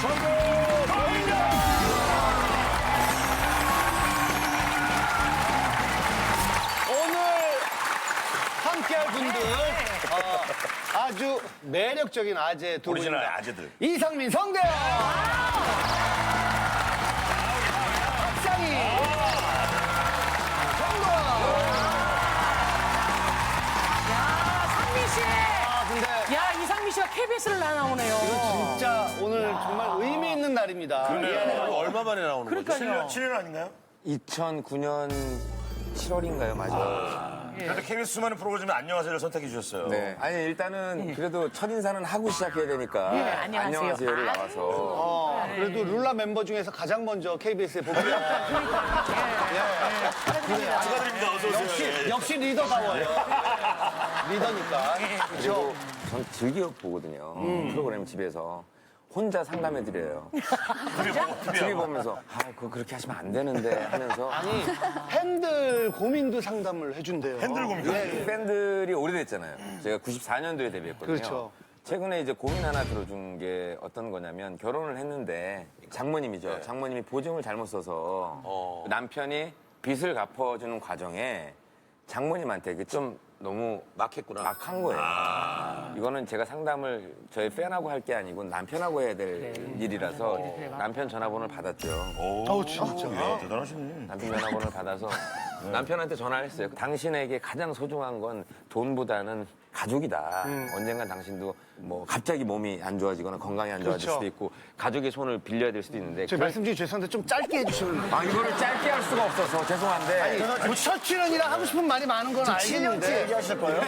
오늘 함께할 분들 아주 매력적인 아재 두 오리지널 분입니다. 아재들. 이상민, 성대현. 박상희. 정권. 상민 씨. 근데 야, 이상민 씨가 KBS를 나오네요. 이거 진짜 오늘 정말 의미 있는 날입니다. 얼마 만에 나오는 거죠? 그러니까요. 7년 아닌가요? 2009년 7월인가요, 맞아요. 그런데 KBS 수많은 프로그램에 안녕하세요를 선택해 주셨어요. 네. 아니, 일단은 그래도 첫인사는 하고 시작해야 되니까. 네, 안녕하세요. 안녕하세요를 나와서. 그래도 룰라 member 중에서 가장 먼저 KBS에 복귀한 축하드립니다. 어서 오세요. 역시 리더다워요. 리더니까. 그리고 전 즐겨 보거든요. 프로그램 집에서. 혼자 상담해드려요. TV 보면서, 그거 그렇게 하시면 안 되는데 하면서. 아니, 팬들 고민도 상담을 해준대요. 팬들 고민. 팬들이 오래됐잖아요. 제가 94년도에 데뷔했거든요. 그렇죠. 최근에 이제 고민 하나 들어준 게 어떤 거냐면 결혼을 했는데 장모님이죠. 장모님이 보증을 잘못 써서 남편이 빚을 갚아주는 과정에 장모님한테 이게 좀 너무 막했구나. 막한 거예요. 이거는 제가 상담을 저희 팬하고 할 게 아니고 남편하고 해야 될 일이라서 남편 전화번호를 받았죠. 오, 진짜. 대단하시네. 남편 전화번호를 받아서 남편한테 전화를 했어요. 당신에게 가장 소중한 건 돈보다는 가족이다. 언젠간 당신도 뭐 갑자기 몸이 안 좋아지거나 건강이 안 좋아질 그렇죠. 수도 있고 가족의 손을 빌려야 될 수도 있는데 저 말씀 중에 죄송한데 좀 짧게 해주시면. 이거를 짧게 할 수가 없어서 죄송한데 뭐 첫 출연이라 하고 싶은 말이 많은 건 알겠는데. 얘기하실 거예요?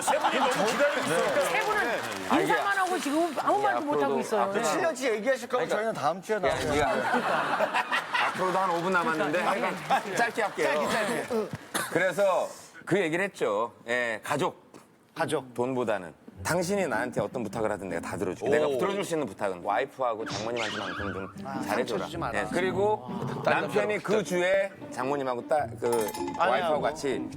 세 분이 너무 기다리고 있어요. 세 분은 인사만 하고 지금 아무 말도 못 하고 있어요. 네. 7년치 얘기하실 거면 저희는 다음 주에 나와요. 앞으로도 한 5분 남았는데 하여간 짧게 할게요. 그래서 그 얘기를 했죠. 예, 가족. 돈보다는. 당신이 나한테 어떤 부탁을 하든 내가 다 들어줄게. 내가 들어줄 수 있는 부탁은 와이프하고 장모님한테만큼 좀 잘해줘라. 주지 마라. 예, 그리고 남편이 그 주에 장모님하고 와이프하고 같이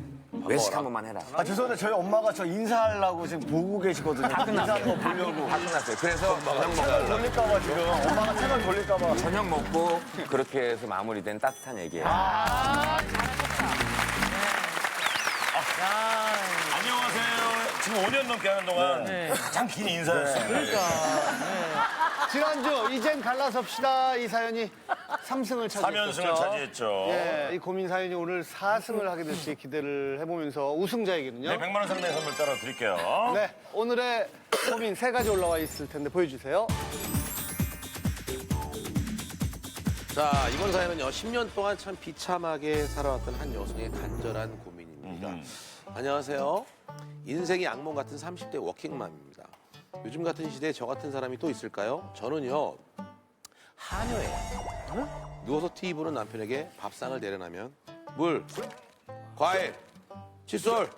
외식 한 번만 해라. 죄송한데 저희 엄마가 저 인사하려고 지금 보고 계시거든요. 다 끝났어요. 인사하는 거 보려고. 다 끝났어요. 그래서 저녁 채널 먹고, 돌릴까봐 지금. 엄마가 채널 돌릴까봐. 저녁 먹고 그렇게 해서 마무리된 따뜻한 얘기예요. 안녕하세요. 지금 5년 넘게 하는 동안 가장 긴 인사였어요. 지난주 이젠 갈라섭시다 이 사연이 3승을 차지했죠. 3연승을 차지했죠. 예, 이 고민 사연이 오늘 4승을 하게 될지 기대를 해보면서 우승자에게는요. 네, 100만 원 상당의 선물 따라 드릴게요. 네, 오늘의 고민 3가지 올라와 있을 텐데 보여주세요. 자, 이번 사연은요, 10년 동안 참 비참하게 살아왔던 한 여성의 간절한 고민입니다. 안녕하세요. 인생이 악몽 같은 30대 워킹맘입니다. 요즘 같은 시대에 저 같은 사람이 또 있을까요? 저는요, 하녀예요. 누워서 TV 보는 남편에게 밥상을 내려놔면 물, 과일, 칫솔.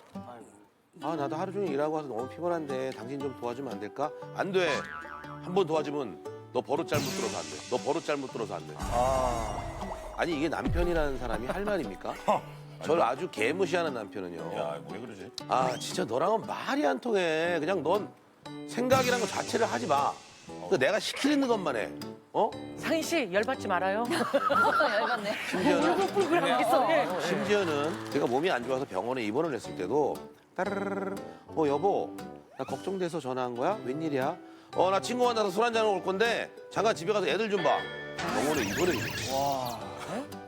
나도 하루 종일 일하고 와서 너무 피곤한데 당신 좀 도와주면 안 될까? 안 돼. 한 번 도와주면 너 버릇 잘못 들어서 안 돼. 너 버릇 잘못 들어서 안 돼. 아니 이게 남편이라는 사람이 할 말입니까? 저를 아주 개무시하는 남편은요. 야, 왜 그러지? 진짜 너랑은 말이 안 통해. 그냥 넌 생각이란 거 자체를 하지 마. 내가 시키는 것만 해. 상희 씨 열받지 말아요. 심지어는, 울고불고하고 있어. 네. 심지어는 제가 몸이 안 좋아서 병원에 입원을 했을 때도 따르르르 여보 나 걱정돼서 전화한 거야? 웬일이야? 나 친구 만나서 술 한잔 올 건데 잠깐 집에 가서 애들 좀 봐. 병원에 입원을 했어.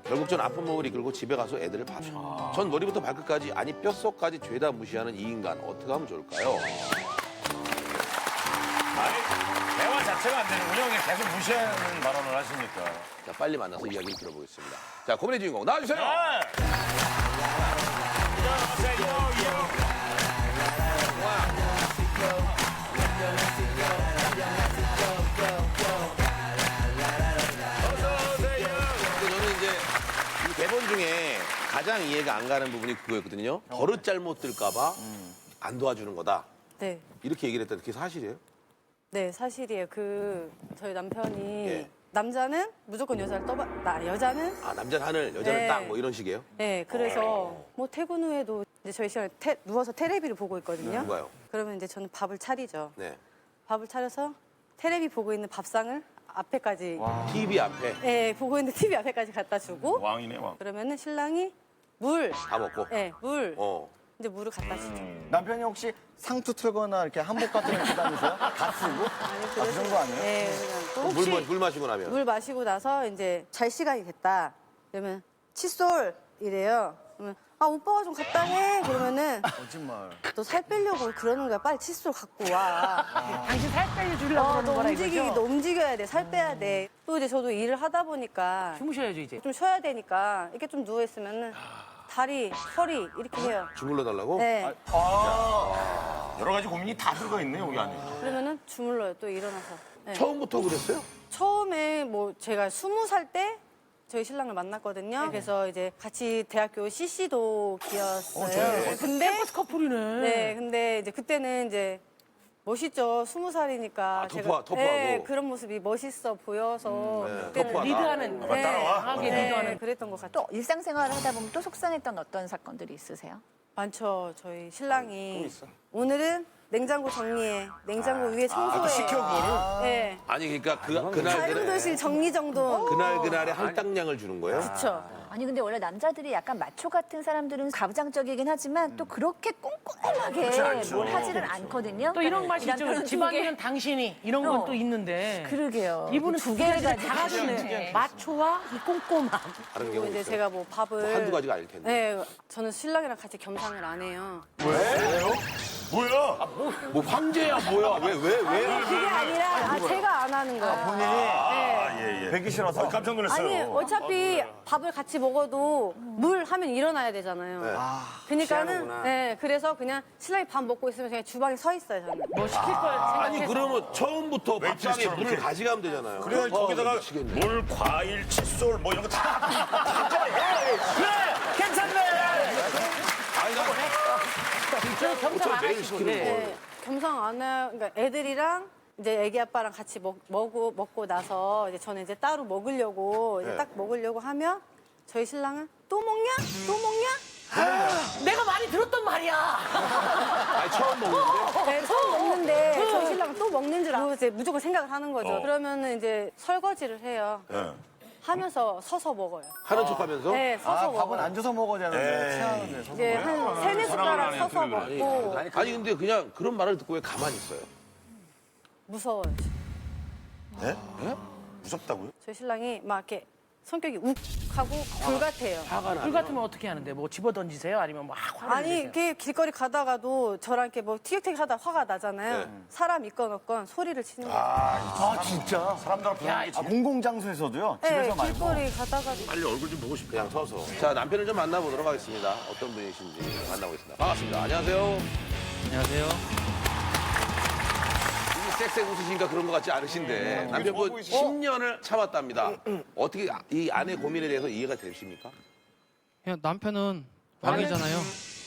결국 전 아픈 몸을 이끌고 집에 가서 애들을 봐줘. 전 머리부터 발끝까지 아니 뼛속까지 죄다 무시하는 이 인간 어떻게 하면 좋을까요? 아니, 대화 자체가 안 되는군요. 그냥 계속 무시하는 발언을 하시니까. 자, 빨리 만나서 이야기를 들어보겠습니다. 자, 고민의 주인공 나와주세요. 저는 이제 이 대본 중에 가장 이해가 안 가는 부분이 그거였거든요. 버릇 잘못 들까봐 안 도와주는 거다. 네, 이렇게 얘기를 했다는데 그게 사실이에요? 네 사실이에요. 저희 남편이 예. 남자는 무조건 여자를 여자는 남자는 하늘, 여자는 네. 땅 뭐 이런 식이에요? 네 그래서 뭐 퇴근 후에도 이제 저희 시간에 누워서 테레비를 보고 있거든요. 누가요? 그러면 이제 저는 밥을 차리죠. 네. 밥을 차려서 테레비 보고 있는 밥상을 앞에까지 TV 앞에 예, 보고 있는 TV 앞에까지 갖다 주고 왕이네 왕. 그러면은 신랑이 물, 다 먹고. 예, 물 어. 이제 물을 갖다 주죠. 남편이 혹시 상투 틀거나 이렇게 한복 같은 거 입고 다니세요? 다 쓰고? 아니, 그 정도 아니에요? 예, 그냥 또 물 마시고 나면. 물 마시고 나서 이제 잘 시간이 됐다. 그러면 칫솔 이래요. 그러면 아 오빠가 좀 갖다 해. 그러면은 거짓말. 너 살 빼려고 그러는 거야. 빨리 칫솔 갖고 와. 당신 살 빼주려고 그러는 너 거라 움직이기, 너 이거죠? 움직여야 돼. 살 빼야 돼. 또 이제 저도 일을 하다 보니까 주무셔야죠 이제. 좀 쉬어야 되니까 이렇게 좀 누워 있으면은 다리, 허리 이렇게 해요. 주물러 달라고? 네. 여러 가지 고민이 다 들어가 있네 여기 안에. 그러면은 주물러요. 또 일어나서. 네. 처음부터 그랬어요? 처음에 뭐 제가 20살 때 저희 신랑을 만났거든요. 그래서 이제 같이 대학교 CC도 기었어요. 근데 캠퍼스 커플이네. 네, 근데 이제 그때는 이제 멋있죠. 20살이니까 아, 터프하고. 네, 그런 모습이 멋있어 보여서 그때는 터프하다. 리드하는. 네, 강하게 네, 리드하는. 그랬던 것 같아요. 또 일상생활을 하다 보면 또 속상했던 어떤 사건들이 있으세요? 많죠. 저희 신랑이 오늘은 냉장고 정리해, 냉장고 위에 청소해. 시켜 그거를. 네. 아니 그러니까 그날 다용도실 정리정돈. 그날의 할당량을 주는 거예요? 그렇죠. 아니 근데 원래 남자들이 약간 마초 같은 사람들은 가부장적이긴 하지만 또 그렇게 꼼꼼하게 뭘 하지는 않거든요. 또 이런 맛이 이 남편은 있죠. 두 집안일은 당신이 이런 건 또 있는데. 그러게요. 이분은 두 두 개를 개를 가지고 다 가지네. 계시네. 마초와 이 꼼꼼함. 다른 그리고 경우 이제 있어요? 제가 뭐 밥을 뭐 한두 가지가 아닐 텐데. 네, 저는 신랑이랑 같이 겸상을 안 해요. 뭐야? 뭐 황제야 뭐야? 왜? 그게 아니라 제가 안 하는 거예요. 본인이 아, 예. 배기 싫어서? 깜짝 놀랐어요. 아니 어차피 밥을 같이 먹어도 물 하면 일어나야 되잖아요. 그러니까는 피하는구나. 네, 그래서 그냥 신랑이 밥 먹고 있으면 그냥 주방에 서 있어요. 저는. 뭐 시킬 걸 생각해서. 아니 그러면 처음부터 밥상에 웨이트리스처럼 물을 이렇게. 가져가면 되잖아요. 그래 거기다가 미치겠네. 물, 과일, 칫솔 뭐 이런 거 다. 저 겸상 안 매일 하시고. 시키는 예. 거. 네, 겸상 안 해요. 그러니까 애들이랑 이제 애기 아빠랑 같이 먹고 나서 이제 저는 이제 따로 먹으려고 이제 딱 먹으려고 하면 저희 신랑은 또 먹냐? 또 먹냐? 내가 많이 들었던 말이야. 아니 처음 먹는데 네, 처음 먹는데 저희 신랑은 또 먹는 줄 알고 이제 무조건 생각을 하는 거죠. 그러면은 이제 설거지를 해요. 예. 하면서 서서 먹어요. 하는 척하면서 네, 서서 아, 먹어요. 밥은 앉아서 먹어야 되는데 체하는데 서서 이제 한 세네 숟가락 사랑을 서서 하는 먹고 아니 근데 그냥 그런 말을 듣고 왜 가만히 있어요? 무서워요. 네? 무섭다고요? 저희 신랑이 막 이렇게 성격이 욱하고 불 같아요. 화가 나. 불 같으면 어떻게 하는데? 뭐 집어 던지세요? 아니면 뭐 화를 아니 내세요? 이렇게 길거리 가다가도 저랑 이렇게 뭐 티격태격하다 화가 나잖아요. 네. 사람 있건 없건 소리를 치는 거예요. 아, 진짜? 사람들 앞에 하는 게 아, 공공장소에서도요? 네, 집에서 말고? 길거리 가다가도 빨리 얼굴 좀 보고 싶다. 그냥 서서. 자 남편을 좀 만나보도록 하겠습니다. 어떤 분이신지 만나보겠습니다. 반갑습니다. 안녕하세요. 안녕하세요. 섹색 웃으시니까 그런 것 같지 않으신데 남편분 10년을 참았답니다. 어떻게 이 아내 고민에 대해서 이해가 되십니까? 그냥 남편은 왕이잖아요.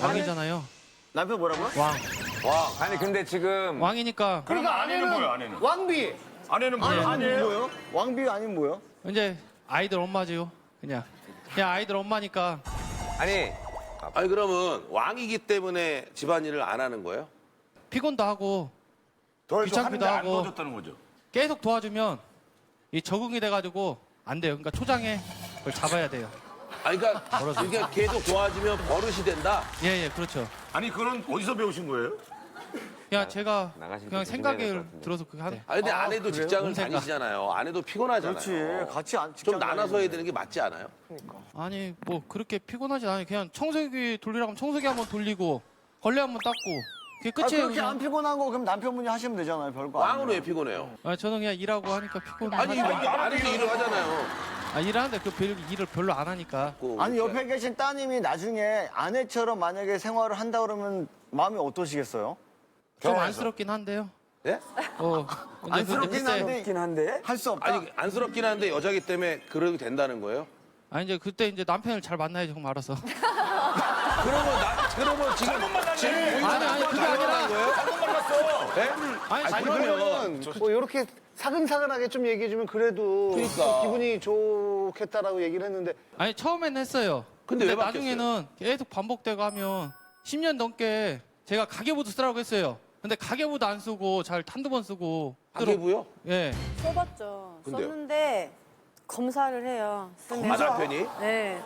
왕이잖아요. 남편 뭐라고요? 왕. 아니 근데 지금 왕이니까 그러니까 아내는 뭐야 아내는? 왕비! 아내는 뭐야? 아니에요? 뭐요? 왕비 아니면 뭐요? 이제 아이들 엄마지요. 그냥 아이들 엄마니까 아니 그러면 왕이기 때문에 집안일을 안 하는 거예요? 피곤도 하고 더 귀찮기도 하는데 안 하고. 도와줬다는 거죠. 계속 도와주면 이 적응이 돼가지고 안 돼요. 그러니까 초장에 그걸 잡아야 돼요. 아니 그러니까 이게 계속 도와주면 버릇이 된다. 예, 그렇죠. 아니 그건 어디서 배우신 거예요? 그냥 제가 나가실 때 그냥 조심해야 될것 생각을 같은데. 들어서 그렇게 하네. 아니 근데 아내도 직장을 공생각. 다니시잖아요. 아내도 피곤하잖아요. 그렇지. 같이 안 좀 나눠서 해야 되는 게 맞지 않아요? 아니 뭐 그렇게 피곤하지 않아요. 그냥 청소기 돌리라고 하면 청소기 한번 돌리고 걸레 한번 닦고 그게 아, 끝이에요. 그렇게 안 그냥. 피곤한 거 그럼 남편분이 하시면 되잖아요. 별거 왕은 아니에요. 왜 피곤해요? 저는 그냥 일하고 하니까 피곤. 아니 아내도 일을 하잖아요. 일하는데 그 일을 별로 안 하니까. 아니 옆에 계신 따님이 나중에 아내처럼 만약에 생활을 한다 그러면 마음이 어떠시겠어요? 좀 안쓰럽긴 한데요. 예? 근데 안쓰럽긴 그때 한데 할 수 없다. 아니 안쓰럽긴 한데 여자기 때문에 그래도 된다는 거예요? 이제 그때 이제 남편을 잘 만나야지 좀 알아서. 그러면 지금 아니 그게 아니라. 잘못 만났어. 아니 그러면 뭐 이렇게 사근사근하게 좀 얘기해주면 그래도 그러니까. 기분이 좋겠다라고 얘기를 했는데 아니 처음에는 했어요. 근데 왜 나중에는 계속 반복되고 하면 10년 넘게 제가 가계부도 쓰라고 했어요. 근데 가계부도 안 쓰고 잘 한두 번 쓰고. 가계부요? 예. 써봤죠. 근데요? 썼는데 검사를 해요. 쓰면. 아, 남편이? 네.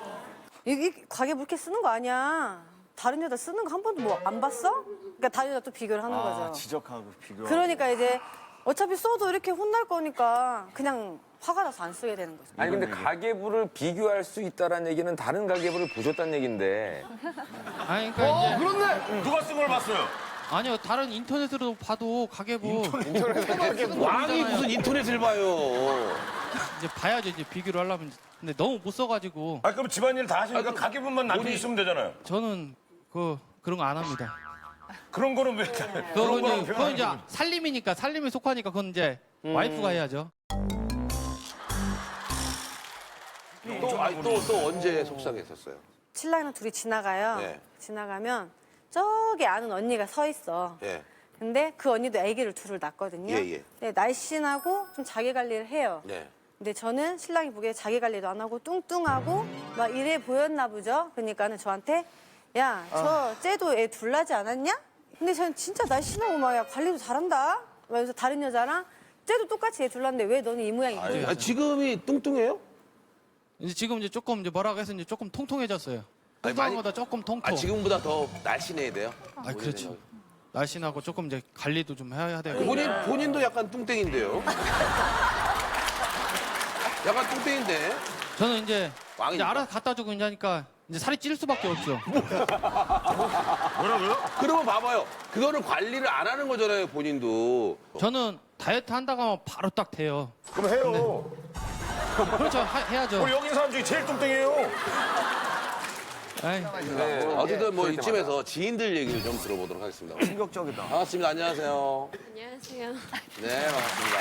이게 가계부 이렇게 쓰는 거 아니야. 다른 여자 쓰는 거 한 번도 뭐 안 봤어? 그러니까 다른 여자 또 비교를 하는 거죠. 지적하고 비교. 그러니까 이제 어차피 써도 이렇게 혼날 거니까 그냥 화가 나서 안 쓰게 되는 거죠. 아니 근데 가계부를 비교할 수 있다라는 얘기는 다른 가계부를 보셨다는 얘기인데. 아니 그러니까 이제 그렇네. 누가 쓴 걸 봤어요? 아니요 다른 인터넷으로 봐도 가계부 왕이 무슨 인터넷을 봐요. 이제 봐야죠 이제 비교를 하려면. 근데 너무 못 써가지고 아 그럼 집안일 다 하시니까 가계부만 남편이 쓰면 되잖아요. 저는 그런 거 안 합니다. 그런 거는 왜? 그건 이제 살림이니까 살림에 속하니까 그건 이제 와이프가 해야죠. 또 언제 속상했었어요? 신랑이랑 둘이 지나가요. 네. 지나가면 저기 아는 언니가 서 있어. 예. 근데 그 언니도 아기를 둘을 낳거든요. 예, 예. 근데 날씬하고 좀 자기 관리를 해요. 네. 근데 저는 신랑이 보기에 자기 관리도 안 하고 뚱뚱하고 막 이래 보였나 보죠. 그러니까는 저한테 야, 저 쟤도 애 둘 낳지 않았냐? 근데 저는 진짜 날씬하고 막 야, 관리도 잘한다. 그래서 다른 여자랑 쟤도 똑같이 애 둘 낳는데 왜 너는 이 모양이 이거야? 아, 지금이 뚱뚱해요? 이제 지금 이제 조금 이제 뭐라고 해서 이제 조금 통통해졌어요. 아니, 통통한 거보다 조금 통통. 아, 지금보다 더 날씬해야 돼요? 아, 그렇죠. 날씬하고 조금 이제 관리도 좀 해야 돼요. 본인도 약간 뚱땡인데요? 약간 뚱땡인데? 저는 이제 왕이니까. 알아서 갖다 주고 이제 하니까 이제 살이 찔 수밖에 없죠. 뭐라고요? 그러면 봐봐요. 그거는 관리를 안 하는 거잖아요, 본인도. 저는 다이어트 한다고 하면 바로 딱 돼요. 그럼 해요. 그렇죠. 해야죠. 우리 여기 있는 사람 중에 제일 뚱땡이에요. 아이, 어쨌든 뭐 이쯤에서 지인들 얘기를 좀 들어보도록 하겠습니다. 충격적이다. 반갑습니다. 안녕하세요. 안녕하세요. 네, 반갑습니다.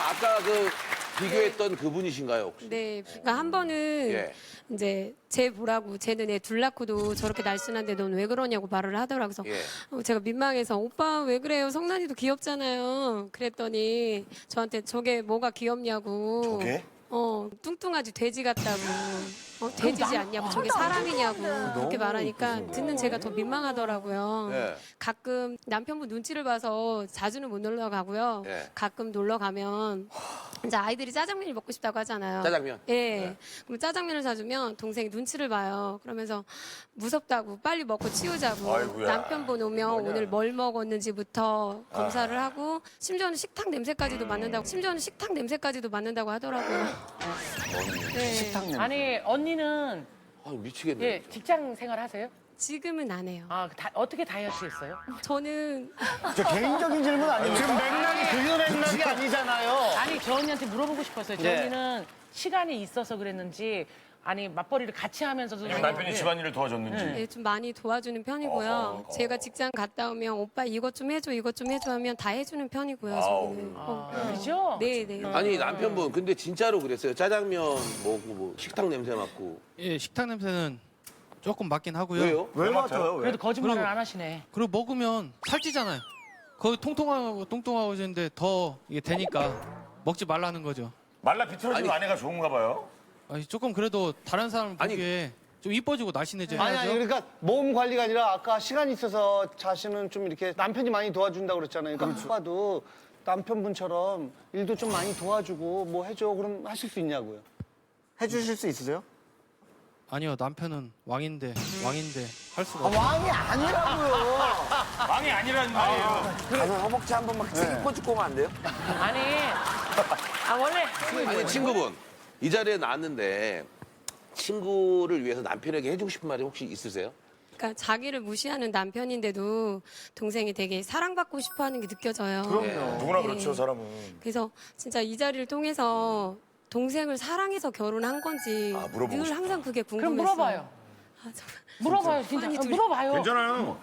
아까 그 비교했던 그분이신가요, 혹시? 네, 그러니까 한 번은 예. 이제 쟤 보라고 쟤는 애 둘 낳고도 저렇게 날씬한데 넌 왜 그러냐고 말을 하더라고요. 그래서 예. 제가 민망해서 오빠 왜 그래요? 성난이도 귀엽잖아요. 그랬더니 저한테 저게 뭐가 귀엽냐고. 저게? 뚱뚱하지 돼지 같다고. 돼지지 않냐고. 저게 사람이냐고. 그렇게 말하니까 듣는 제가 더 민망하더라고요. 예. 가끔 남편분 눈치를 봐서 자주는 못 놀러 가고요. 예. 가끔 놀러 가면 이제 아이들이 짜장면이 먹고 싶다고 하잖아요. 짜장면? 예. 그럼 짜장면을 사주면 동생이 눈치를 봐요. 그러면서 무섭다고 빨리 먹고 치우자고. 아이고야. 남편분 오면 오늘 뭘 먹었는지부터 검사를 하고 심지어는 식탁 냄새까지도 맡는다고 하더라고요. 네. 아니 언니는 아, 미치겠네. 예, 직장 생활 하세요? 지금은 안 해요. 아, 어떻게 다이어트 했어요? 저는 저 개인적인 질문 아니에요? 지금 맥락이 그 맥락이 아니잖아요. 아니 저 언니한테 물어보고 싶었어요. 저 네. 언니는 시간이 있어서 그랬는지 아니 맞벌이를 같이 하면서도 남편이 예. 집안일을 도와줬는지. 네, 좀 많이 도와주는 편이고요. 제가 직장 갔다 오면 오빠 이것 좀 해줘 하면 다 해주는 편이고요. 저는. 그죠? 네, 네. 아니, 남편분, 근데 진짜로 그랬어요. 짜장면 먹고, 뭐, 식탁 냄새 맡고. 예, 식탁 냄새는 조금 맡긴 하고요. 왜요? 왜 맡아요? 왜? 그래도 거짓말을 그리고- 안 하시네. 그리고 먹으면 살찌잖아요. 거의 통통하고 있는데 더 이게 되니까 먹지 말라는 거죠. 말라 비틀어지면 아내가 좋은가 봐요. 아니, 조금 그래도 다른 사람 아니, 보기에 좀 이뻐지고 날씬해져야죠. 아니 그러니까 몸 관리가 아니라 아까 시간이 있어서 자신은 좀 이렇게 남편이 많이 도와준다고 그랬잖아요. 그러니까 오빠도 남편분처럼 일도 좀 많이 도와주고 뭐 해줘 그럼 하실 수 있냐고요. 해주실 수 있으세요? 아니요, 남편은 왕인데 할 수가 없어요. 왕이 아니라고요. 왕이 아니라는 말이에요. 가서 허벅지 한 번만 짚어 주고 오면 안 돼요? 아니, 원래 아니, 친구분. 이 자리에 나왔는데, 친구를 위해서 남편에게 해주고 싶은 말이 혹시 있으세요? 그러니까 자기를 무시하는 남편인데도 동생이 되게 사랑받고 싶어하는 게 느껴져요. 누구나 그렇죠, 사람은. 그래서 진짜 이 자리를 통해서 동생을 사랑해서 결혼한 건지 물어보고 늘 항상 그게 그럼 궁금했어요. 물어봐요. 아, 정말. 물어봐요, 진짜. 물어봐요. 괜찮아요.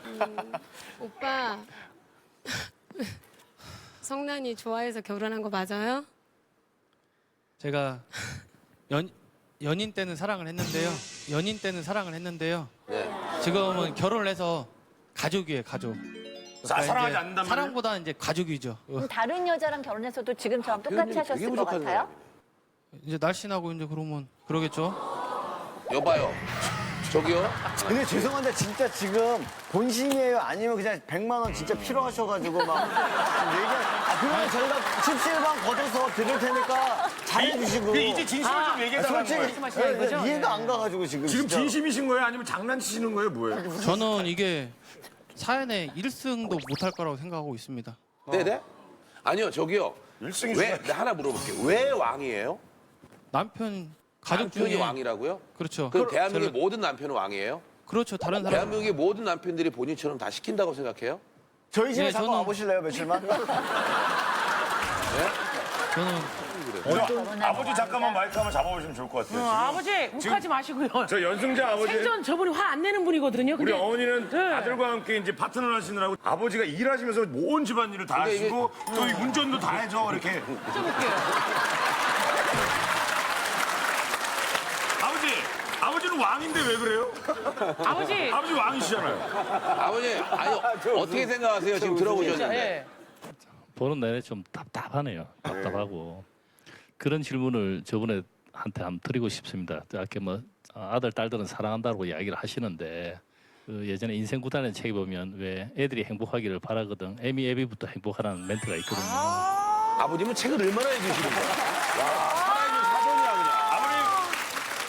오빠 성난이 좋아해서 결혼한 거 맞아요? 제가 연인 때는 사랑을 했는데요. 네. 지금은 결혼을 해서 가족이에요, 가족. 사랑하지 이제 않는다면 사랑보다 이제 가족이죠. 다른 여자랑 결혼해서도 지금 저랑 똑같이 표현이 되게 하셨을 것 부족한 같아요? 이제 날씬하고 이제 그러면 그러겠죠. 여봐요. 저기요. 근데 죄송한데 진짜 지금 본심이에요? 아니면 그냥 100만 원 진짜 필요하셔가지고 막 그러면 저희가 17만 걷어서 드릴 테니까 잘해주시고. 이제 진심을 좀 얘기해달라는 솔직히 거예요. 말씀하시는 거죠? 이해가 안 가가지고 지금 진짜. 진심이신 거예요? 아니면 장난치시는 거예요? 뭐예요? 저는 이게 사연의 1승도 못할 거라고 생각하고 있습니다. 네네. 아니요, 저기요. 일승이 왜 하나 물어볼게요. 왜 왕이에요? 남편 가족 남편이 중에 왕이라고요? 그렇죠. 그 대한민국의 모든 남편은 왕이에요? 그렇죠. 다른 사람 대한민국의 모든 남편들이 본인처럼 다 시킨다고 생각해요? 저희 집에 예, 잠깐 저는- 와보실래요, 며칠만? 저는 아버지 잠깐만 마이크 한번 잡아보시면 좋을 것 같아요. 아버지 욱하지 마시고요. 저 연승자 아버지. 생전 저분이 화 안 내는 분이거든요. 우리 근데 어머니는 네. 아들과 함께 이제 파트너 하시느라고 아버지가 일하시면서 온 집안일을 다 근데 이게- 하시고 또 이 운전도 다 해줘 이렇게. 좀 웃겨요. 아버지는 왕인데 왜 그래요? 아버지. 아버지 왕이시잖아요. 아버지, 아니, 어떻게 생각하세요? 지금 들어보셨는데. 예. 보는 내내 좀 답답하네요. 답답하고 그런 질문을 저분한테 한번 드리고 싶습니다. 아까 뭐 아들 딸들은 사랑한다고 이야기를 하시는데 그 예전에 인생 구단의 책에 보면 왜 애들이 행복하기를 바라거든. 애미부터 행복하라는 멘트가 있거든요. 아버님은 책을 얼마나 읽으시는 거야? 와, 살아있는 사전이야, 그냥. 아버님,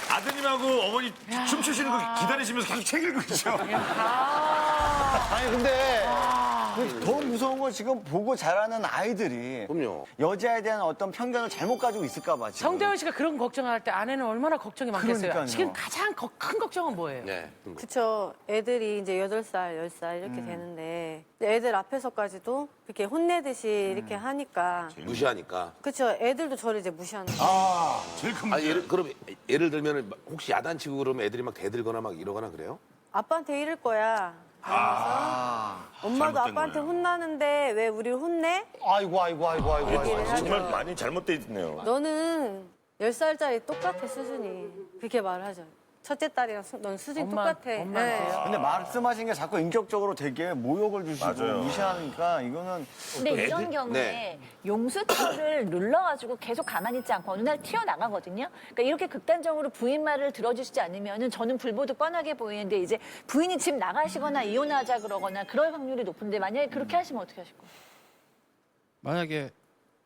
아드님하고 어머니 춤추시는 거 기다리시면서 계속 책 읽으시죠. 아니 근데 더 무서운 건 지금 보고 자라는 아이들이 그럼요. 여자에 대한 어떤 편견을 잘못 가지고 있을까 봐 지금. 성대현 씨가 그런 걱정할 때 아내는 얼마나 걱정이 많겠어요. 그러니까요. 지금 가장 큰 걱정은 뭐예요? 네. 그쵸. 애들이 이제 8살, 10살 이렇게 되는데 애들 앞에서까지도 이렇게 혼내듯이 이렇게 하니까 무시하니까. 그쵸. 애들도 저를 이제 무시하는 거예요. 제일 큰 아니, 문제. 그럼 예를 들면 혹시 야단치고 그러면 애들이 막 대들거나 막 이러거나 그래요? 아빠한테 이럴 거야. 엄마도 잘못된 아빠한테 거예요. 혼나는데 왜 우리를 혼내? 아이고. 정말 많이 잘못돼 있네요. 너는 10살짜리 똑같아 수준이. 그렇게 말을 하죠. 첫째 딸이랑 넌 수준이 똑같아. 엄마한테요? 근데 말씀하신 게 자꾸 인격적으로 되게 모욕을 주시고 맞아요. 무시하니까 이거는 근데 이런 애들- 경우에 네. 용수철을 눌러가지고 계속 가만히 있지 않고 어느 날 튀어나가거든요. 그러니까 이렇게 극단적으로 부인 말을 들어주시지 않으면 저는 불보듯 뻔하게 보이는데 이제 부인이 집 나가시거나 이혼하자 그러거나 그럴 확률이 높은데 만약에 그렇게 하시면 어떻게 하실 거예요? 만약에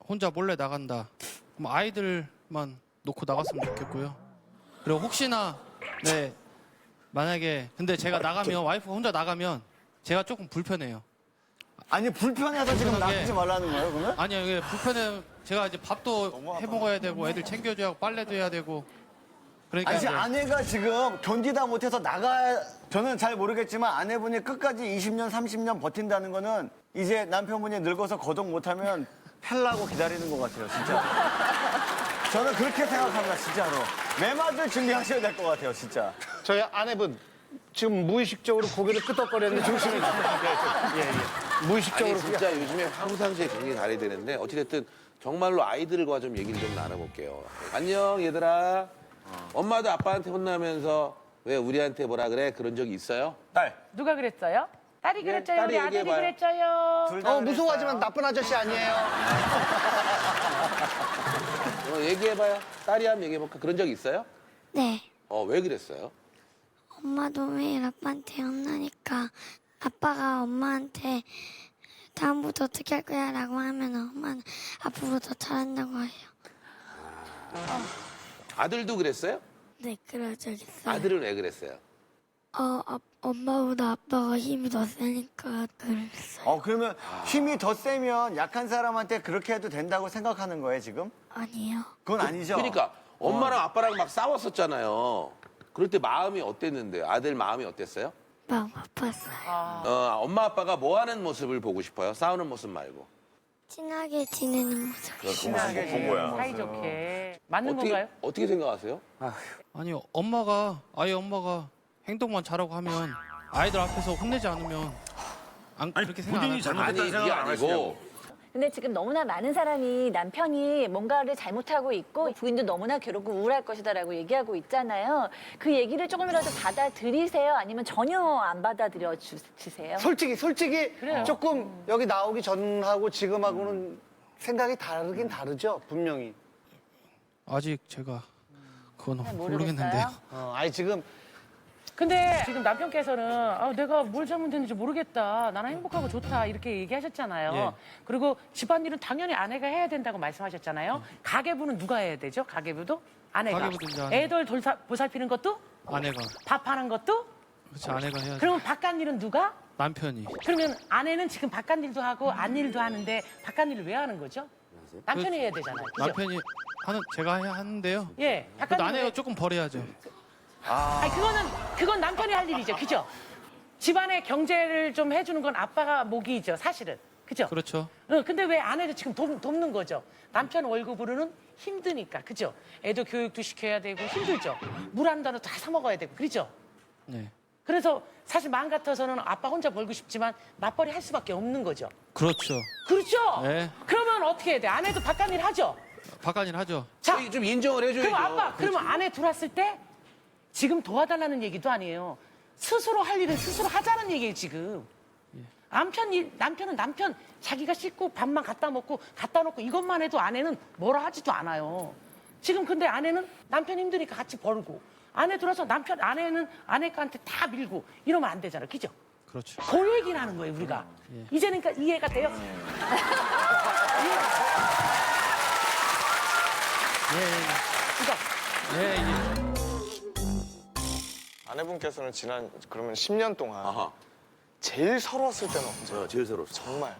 혼자 몰래 나간다. 그럼 아이들만 놓고 나갔으면 좋겠고요. 그리고 혹시나 네 만약에 근데 제가 나가면 와이프가 혼자 나가면 제가 조금 불편해요. 아니 불편해서 지금 불편하게. 놔두지 말라는 거예요, 그러면? 아니요, 이게 불편해. 제가 이제 밥도 해 먹어야 되고 애들 챙겨줘야 하고 빨래도 해야 되고. 그러니까 아니 이제 아내가 지금 견디다 못해서 저는 잘 모르겠지만 아내분이 끝까지 20년, 30년 버틴다는 거는 이제 남편분이 늙어서 거동 못하면 팔라고 기다리는 것 같아요, 진짜. 저는 그렇게 생각합니다, 진짜로. 매맞을 준비하셔야 될 것 같아요, 진짜. 저희 아내분 지금 무의식적으로 고개를 끄덕거렸는데 조심해 주세요. 예. 무의식적으로. 아니, 진짜 요즘에 평상시에 굉장히 다르게 되는데 어찌됐든 정말로 아이들과 좀 얘기를 좀 나눠볼게요. 안녕, 얘들아. 엄마도 아빠한테 혼나면서 왜 우리한테 뭐라 그래? 그런 적이 있어요? 딸. 누가 그랬어요? 딸이 그랬죠요? 딸이 우리 아들이 얘기해봐요. 그랬죠요? 둘다 무서워하지만 나쁜 아저씨 아니에요. 얘기해봐요. 딸이 한번 얘기해볼까? 그런 적 있어요? 네. 왜 그랬어요? 엄마도 매일 아빠한테 혼나니까 아빠가 엄마한테 다음부터 어떻게 할 거야 라고 하면 엄마는 앞으로 더 잘한다고 해요. 아들도 그랬어요? 네, 그럴 적 있어요. 아들은 왜 그랬어요? 엄마보다 아빠가 힘이 더 세니까 그랬어요. 그러면 힘이 더 세면 약한 사람한테 그렇게 해도 된다고 생각하는 거예요, 지금? 아니요. 그건 아니죠? 그러니까 엄마랑 아빠랑 막 싸웠었잖아요. 그럴 때 마음이 어땠는데요? 아들 마음이 어땠어요? 마음 아팠어요. 엄마 아빠가 뭐 하는 모습을 보고 싶어요? 싸우는 모습 말고. 친하게 지내는 모습. 친하게 본 거야. 사이좋게. 맞는 건가요? 어떻게 생각하세요? 아니 아예 엄마가 행동만 잘하고 하면 아이들 앞에서 혼내지 않으면 안 그렇게 생각 안 본인이 할 거예요. 아니, 잘못했다는 이게 생각 안 하시냐고. 아니고. 근데 지금 너무나 많은 사람이 남편이 뭔가를 잘못하고 있고 부인도 너무나 괴롭고 우울할 것이다라고 얘기하고 있잖아요. 그 얘기를 조금이라도 받아들이세요? 아니면 전혀 안 받아들여 주세요? 솔직히 조금 여기 나오기 전하고 지금하고는 생각이 다르긴 다르죠, 분명히. 아직 제가 그건 모르겠어요? 모르겠는데요. 아니 지금 근데 지금 남편께서는 내가 뭘 잘못했는지 모르겠다. 나는 행복하고 좋다. 이렇게 얘기하셨잖아요. 예. 그리고 집안일은 당연히 아내가 해야 된다고 말씀하셨잖아요. 가계부는 누가 해야 되죠? 가계부도? 아내가. 가계부도 이제 아내. 애들 보살피는 것도? 아내가. 밥하는 것도? 그렇지, 아내가 해야지. 그러면 바깥일은 누가? 남편이. 그러면 아내는 지금 바깥일도 하고 안일도 하는데 바깥일을 왜 하는 거죠? 남편이 해야 되잖아요. 그죠? 남편이 제가 하는데요. 예. 그래도 바깥일은 아내가 왜- 조금 버려야죠. 아니, 그건 남편이 할 일이죠. 그죠? 집안의 경제를 좀 해주는 건 아빠가 목이죠. 사실은. 그죠? 그렇죠. 근데 왜 아내도 지금 돕는 거죠? 남편 월급으로는 힘드니까. 그죠? 애도 교육도 시켜야 되고 힘들죠? 물 한 단어 다 사 먹어야 되고. 그렇죠? 네. 그래서 사실 마음 같아서는 아빠 혼자 벌고 싶지만 맞벌이 할 수밖에 없는 거죠. 그렇죠. 그렇죠? 네. 그러면 어떻게 해야 돼? 아내도 바깥일 하죠? 바깥일 하죠. 자, 좀 인정을 해줘야죠. 그럼 아빠, 그러면 아내 들어왔을 때 지금 도와달라는 얘기도 아니에요. 스스로 할 일은 스스로 하자는 얘기예요, 지금. 남편은 남편 자기가 씻고 밥만 갖다 놓고 이것만 해도 아내는 뭐라 하지도 않아요. 지금 근데 아내는 남편 힘드니까 같이 벌고 아내 들어서 아내는 아내한테 다 밀고 이러면 안 되잖아요. 그죠? 그렇죠. 그 얘기를 하는 거예요, 우리가. 이제는 그러니까 이해가 돼요? 그러니까 예, 예. 아내분께서는 지난 그러면 10년 동안 아하. 제일 서러웠을 때는 언제요? 제일 서러웠어. 정말.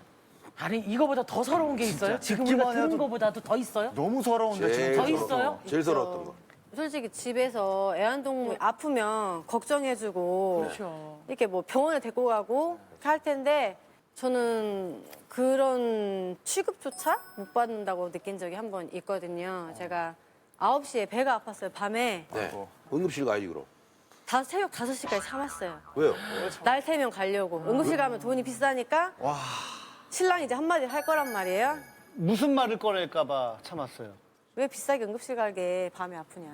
아니 이거보다 더 서러운 게 있어요? 지금 듣기만 우리가 들은 해도 거보다도 더 있어요? 너무 서러운데 제일 더 지금. 있어요? 제일 서러웠던 거. 솔직히 집에서 애완동물 아프면 걱정해주고 그렇죠. 이렇게 뭐 병원에 데리고 가고 이렇게 할 텐데 저는 그런 취급조차 못 받는다고 느낀 적이 한 번 있거든요. 제가 9시에 배가 아팠어요, 밤에. 네. 응급실 가야지 그럼. 새벽 5시까지 참았어요. 왜요? 날 새면 가려고. 응급실 가면 돈이 비싸니까 신랑이 이제 한마디 할 거란 말이에요. 무슨 말을 꺼낼까봐 참았어요. 왜 비싸게 응급실 가게 밤에 아프냐.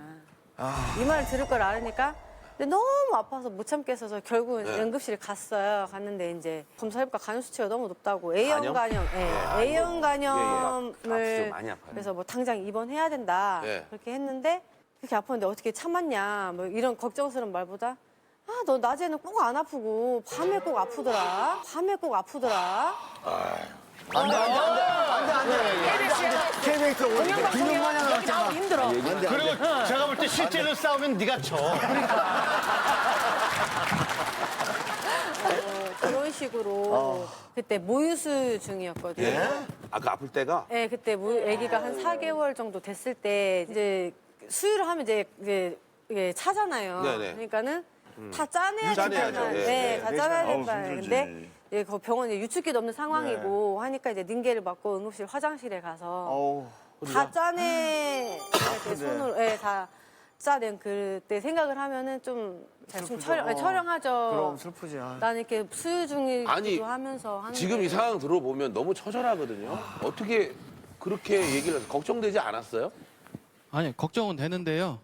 이 말을 들을 걸 알으니까 근데 너무 아파서 못 참겠어서 결국은 네. 응급실에 갔어요. 갔는데 이제 검사해보니까 간염 수치가 너무 높다고 A형 간염, A형 간염을 아프죠, 많이 아파요. 그래서 뭐 당장 입원해야 된다 네. 그렇게 했는데 그렇게 아팠는데 어떻게 참았냐 뭐 이런 걱정스러운 말보다 너 낮에는 꼭 안 아프고 밤에 꼭 아프더라. 밤에 꼭 아프더라. KBS 공영방송이야 여기 나오기 힘들어. 그리고 제가 볼 때 실제로 싸우면 네가 져. 그런 식으로 그때 모유수 중이었거든요. 아까 아플 때가? 네, 그때 아기가 한 4개월 정도 됐을 때 이제 수유를 하면 이제 이게 차잖아요. 네네. 그러니까는 다 짜내야 짜내야죠. 된다. 예, 네, 예. 다 짜내야 된다. 근데 이제 그 병원에 유축기도 없는 상황이고 하니까 이제 링겔을 맞고 응급실 화장실에 가서 다 짜내 이렇게 손으로 다 짜낸 그때 생각을 하면은 좀 좀 처량하죠. 그럼 슬프지. 나는 이렇게 수유 중이기도 아니, 하면서 하는데 지금 이 상황 들어보면 너무 처절하거든요. 어떻게 그렇게 얘기를 해서 걱정되지 않았어요? 아니, 걱정은 되는데요.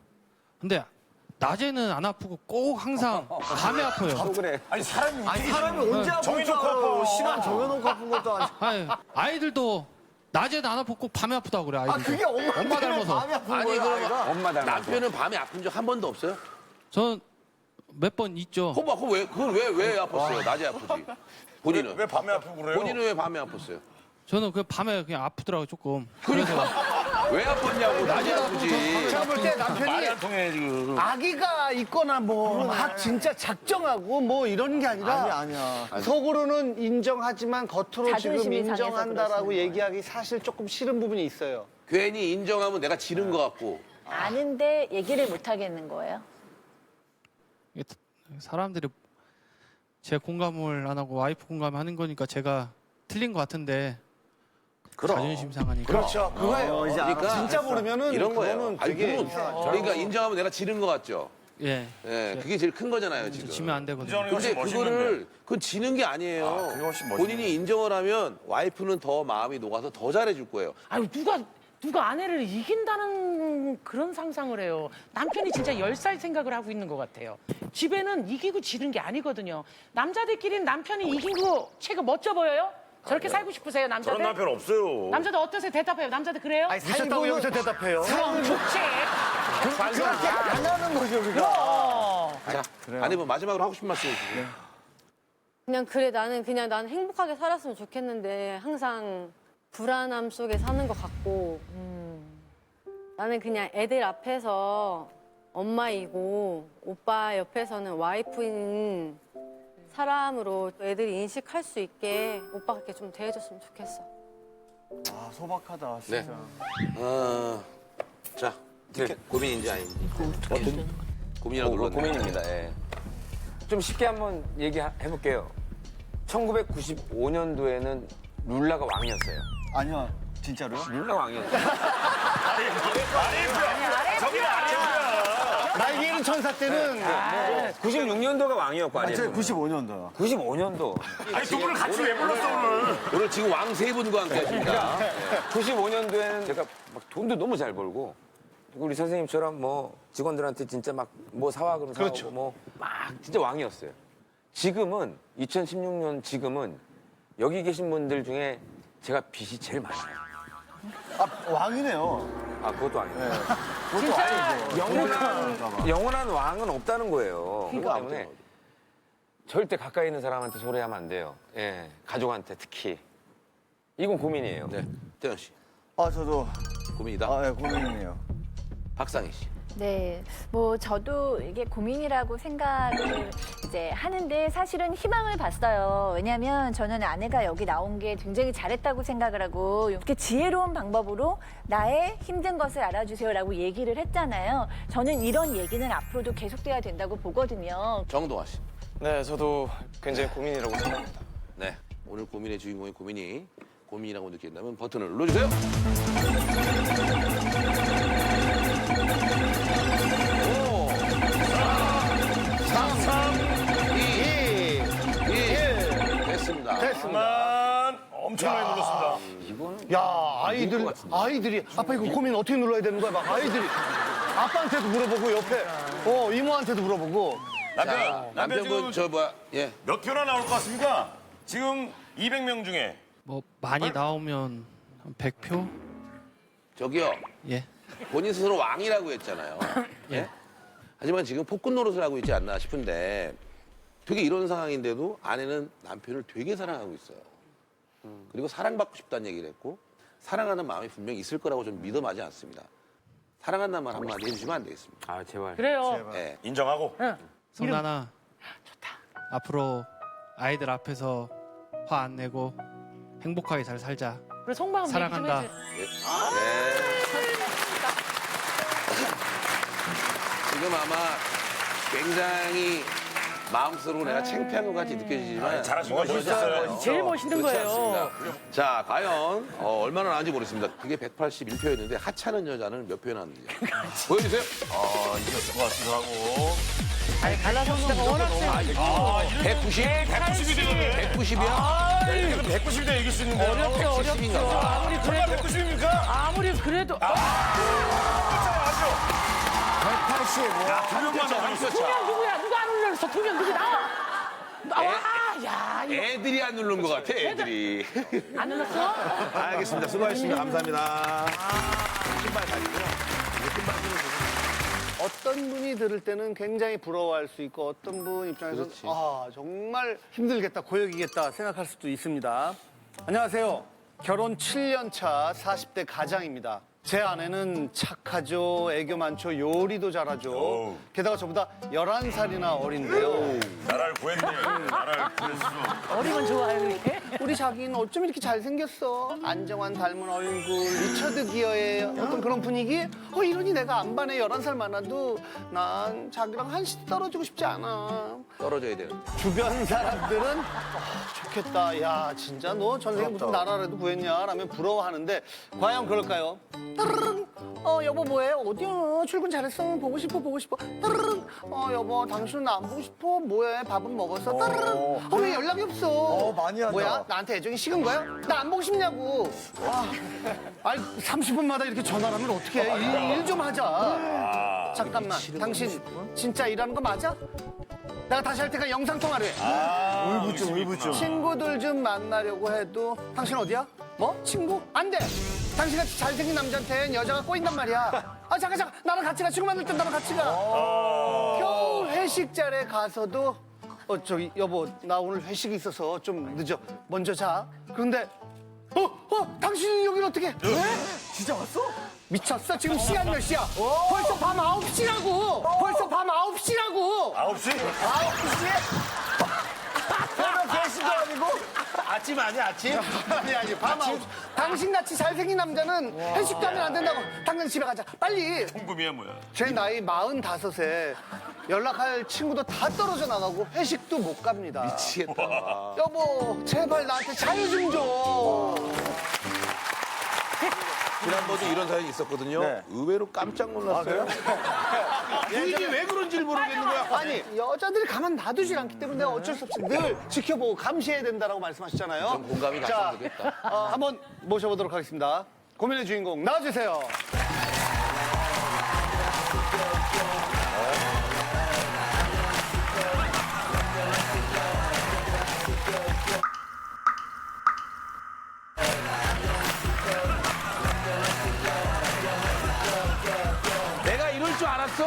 근데 낮에는 안 아프고 꼭 항상 밤에 아파요. 그래. 아니 사람이 언제 아픈 정해놓고 줄 알아. 아파. 시간 정해놓고 아픈 것도 아니고. 아니, 아이들도 낮에는 안 아프고 꼭 밤에 아프다고 그래, 아이들. 그게 엄마 닮아서. 밤에 아픈 아니 거야, 그럼 아이가? 엄마 닮아서. 남편은 밤에 아픈 적 한 번도 없어요? 저는 몇 번 있죠. 그건 왜 아팠어요? 낮에 아프지. 본인은? 왜 밤에 아프고 그래요? 본인은 왜 밤에 아팠어요? 저는 그 밤에 그냥 아프더라고요, 조금. 그러니까 왜 아팠냐고 낮에 아프지. 제가 볼 때 말이 남편이 안 통해 지금. 아기가 있거나 뭐 막 진짜 작정하고 뭐 이런 게 아니라 아니야. 속으로는 인정하지만 겉으로 지금 자존심이 상해서 인정한다라고 그러시는 얘기하기 사실 조금 싫은 부분이 있어요. 괜히 인정하면 내가 지른 것 같고. 아는데 얘기를 못 하겠는 거예요. 이게 사람들이 제 공감을 안 하고 와이프 공감하는 거니까 제가 틀린 것 같은데 그럼. 자존심 상하니까. 그렇죠. 그거예요. 이제 그러니까 진짜 모르면은 이런 거예요. 그거는 아니, 되게 그건 그러니까 인정하면 내가 지른 것 같죠. 예. 예, 그게 제일 큰 거잖아요 지금. 지면 안 되거든요. 인정이 근데 훨씬 멋있는데. 그거를 그건 지는 게 아니에요. 그게 훨씬 멋있네. 본인이 인정을 하면 와이프는 더 마음이 녹아서 더 잘해줄 거예요. 아유 누가 아내를 이긴다는 그런 상상을 해요. 남편이 진짜 10살 생각을 하고 있는 것 같아요. 집에는 이기고 지는 게 아니거든요. 남자들끼리는 남편이 이기고 최고 멋져 보여요? 저렇게 살고 싶으세요, 남자들? 저런 남편 없어요. 남자들 어떠세요? 대답해요. 남자들 그래요? 아니, 살고 여기서 대답해요. 그럼 좋지. 그렇게 안 하는 거죠, 우리가. 그럼. 자, 아내분 마지막으로 하고 싶은 말씀 해주세요. 그냥 그래 나는 행복하게 살았으면 좋겠는데 항상 불안함 속에 사는 것 같고 나는 그냥 애들 앞에서 엄마이고 오빠 옆에서는 와이프인 사람으로 애들이 인식할 수 있게 오빠가 이렇게 좀 대해줬으면 좋겠어. 아, 소박하다, 네. 진짜. 자, 고민인지 아닌지. 고민이라고 눌렀네. 고민입니다. 예. 좀 쉽게 한번 얘기해볼게요. 1995년도에는 룰라가 왕이었어요. 아니요, 진짜로요? 룰라가 왕이었어요. 날개는 천사 때는 96년도가 왕이었고 아, 저 아니에요? 95년도요. 95년도. 아니 두 분을 같이 왜 불렀어 오늘? 오늘 지금 왕 세 분과 함께 하십니다. 95년도에는 제가 막 돈도 너무 잘 벌고 우리 선생님처럼 뭐 직원들한테 진짜 막 뭐 사와 그러면 그렇죠. 사오고 뭐 막 진짜 왕이었어요. 지금은 2016년 지금은 여기 계신 분들 중에 제가 빚이 제일 많아요. 아, 왕이네요. 아 그것도 아니고. 네. 진짜 영원한 왕은 없다는 거예요. 그렇기 때문에 절대 가까이 있는 사람한테 소리하면 안 돼요. 예, 가족한테 특히. 이건 고민이에요. 네, 태연 씨. 아, 저도. 고민이다. 아, 예, 고민이네요. 박상희 씨. 네, 뭐 저도 이게 고민이라고 생각을 이제 하는데 사실은 희망을 봤어요. 왜냐하면 저는 아내가 여기 나온 게 굉장히 잘했다고 생각을 하고 이렇게 지혜로운 방법으로 나의 힘든 것을 알아주세요라고 얘기를 했잖아요. 저는 이런 얘기는 앞으로도 계속돼야 된다고 보거든요. 정동아 씨. 네, 저도 굉장히 고민이라고 생각합니다. 네, 오늘 고민의 주인공의 고민이라고 느낀다면 버튼을 눌러주세요. 오, 4, 3, 2, 1. 됐습니다. 만 엄청 많이 눌렀습니다. 야, 아이들이 아빠 이거 고민 어떻게 눌러야 되는 거야? 막 아이들이 아빠한테도 물어보고 옆에 이모한테도 물어보고. 남편분 예. 몇 표나 나올 것 같습니까? 지금 200명 중에 뭐 많이 나오면 한 100표? 저기요. 예. 본인 스스로 왕이라고 했잖아요. 예? 하지만 지금 폭군 노릇을 하고 있지 않나 싶은데 되게 이런 상황인데도 아내는 남편을 되게 사랑하고 있어요. 그리고 사랑받고 싶다는 얘기를 했고 사랑하는 마음이 분명히 있을 거라고 좀 믿어마지 않습니다. 사랑한다는 말 한마디 해주시면 안 되겠습니까? 아 제발. 그래요. 예. 인정하고. 성난아, 앞으로 아이들 앞에서 화 안 내고 행복하게 잘 살자. 그래 속마음 사랑한다. 얘기 좀 해줘. 네. 지금 아마 굉장히 마음속으로 내가 창피한 것 같이 느껴지지만 잘하신 거 멋있었어요. 제일 멋있는 그렇지 거예요. 않습니다. 자, 과연 얼마나 나왔는지 모르겠습니다. 그게 181표였는데 하찮은 여자는 몇 표 나왔는지 보여주세요. 이겼을 것 같기도 하고. 아니 갈라서시다가 워낙 세고. 190? 190이 되네. 190이야? 이렇게 190대 이길 수 있는데요. 어렵죠, 어렵죠. 170인가 봐. 아무리 정말 그래도 190입니까? 아무리 그래도 180. 두 명만 나왔어. 누구야? 누가 안 올렸어? 두 명 누구 나와? 나와! 야, 이거 애들이 안 누른 것 같아, 애들이. 안 눌렀어? 알겠습니다. 수고하셨습니다. 감사합니다. 신발 가지고요. 신발 신으세요. 어떤 분이 들을 때는 굉장히 부러워할 수 있고 어떤 분 입장에서는 그렇지. 아 정말 힘들겠다 고역이겠다 생각할 수도 있습니다. 안녕하세요. 결혼 7년 차 40대 가장입니다. 제 아내는 착하죠, 애교 많죠, 요리도 잘하죠. 어우. 게다가 저보다 11살이나 어린데요. 나라를 구했네. 나라를 구했어. 어리면 좋아요, 이게. 우리 자기는 어쩜 이렇게 잘생겼어? 안정환 닮은 얼굴, 리처드 기어의 어떤 그런 분위기? 이러니 내가 안 반해 11살 많아도 난 자기랑 한시 떨어지고 싶지 않아. 떨어져야 돼요. 주변 사람들은 좋겠다. 야, 진짜 너 전생에 무슨 나라라도 구했냐? 라면 부러워하는데 과연 그럴까요? 따르릉. 여보 뭐해? 어디야? 출근 잘했어? 보고 싶어, 보고 싶어. 따르릉. 여보 당신은 나 안 보고 싶어? 뭐해? 밥은 먹었어? 따르릉. 왜 연락이 없어? 많이 한다. 뭐야? 나한테 애정이 식은 거야? 나 안 보고 싶냐고. 와. 아니 30분마다 이렇게 전화를 하면 어떡해? 일 좀 하자. 잠깐만. 당신 진짜 일하는 거 맞아? 내가 다시 할 테니까 영상통화를 해. 울부증. 친구들 좀 만나려고 해도 당신 어디야? 뭐? 친구? 안 돼! 당신같이 잘생긴 남자한텐 여자가 꼬인단 말이야. 잠깐. 나랑 같이 가. 친구 만날 땐 나랑 같이 가. 겨우 회식 자리에 가서도 저기 여보 나 오늘 회식이 있어서 좀 늦어. 먼저 자. 그런데 당신이 여기를 어떻게? 왜? 진짜 왔어? 미쳤어? 지금 시간 몇 시야? 벌써 밤 9시라고! 벌써 밤 9시라고! 9시? 9시에? 새벽 3시도 아니고? 아침 아니야, 아침? 아니, 밤 9시. 당신같이 잘생긴 남자는 회식도 하면 안 된다고. 당장 집에 가자. 빨리. 궁금이야, 뭐야. 제 나이 45에 연락할 친구도 다 떨어져 나가고 회식도 못 갑니다. 미치겠다. 여보, 제발 나한테 자유 좀 줘. 지난번에 이런 사연이 있었거든요. 네. 의외로 깜짝 놀랐어요. 이게 왜 그런지를 모르겠는 거야. 아니, 여자들이 가만 놔두질 않기 때문에 내가 어쩔 수 없이 늘 지켜보고 감시해야 된다라고 말씀하셨잖아요. 좀 공감이 자, 갔으면 좋겠다. 한번 모셔보도록 하겠습니다. 고민의 주인공 나와주세요. 내가 이럴 줄 알았어.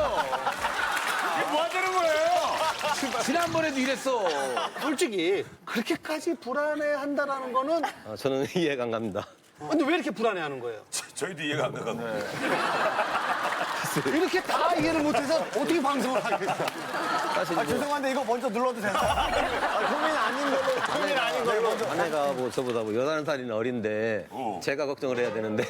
뭐 하자는 거예요? 지난번에도 이랬어. 솔직히 그렇게까지 불안해한다라는 거는 저는 이해가 안 갑니다. 근데 왜 이렇게 불안해하는 거예요? 저희도 이해가 안 가거든요. 이렇게 다 이해를 못해서 어떻게 방송을 하겠어요? 죄송한데 이거 먼저 눌러도 되나요? 고민 아닌 걸로. 고민 아닌 걸로 먼저. 아내가 뭐 저보다 뭐 11살이나 어린데 제가 걱정을 해야 되는데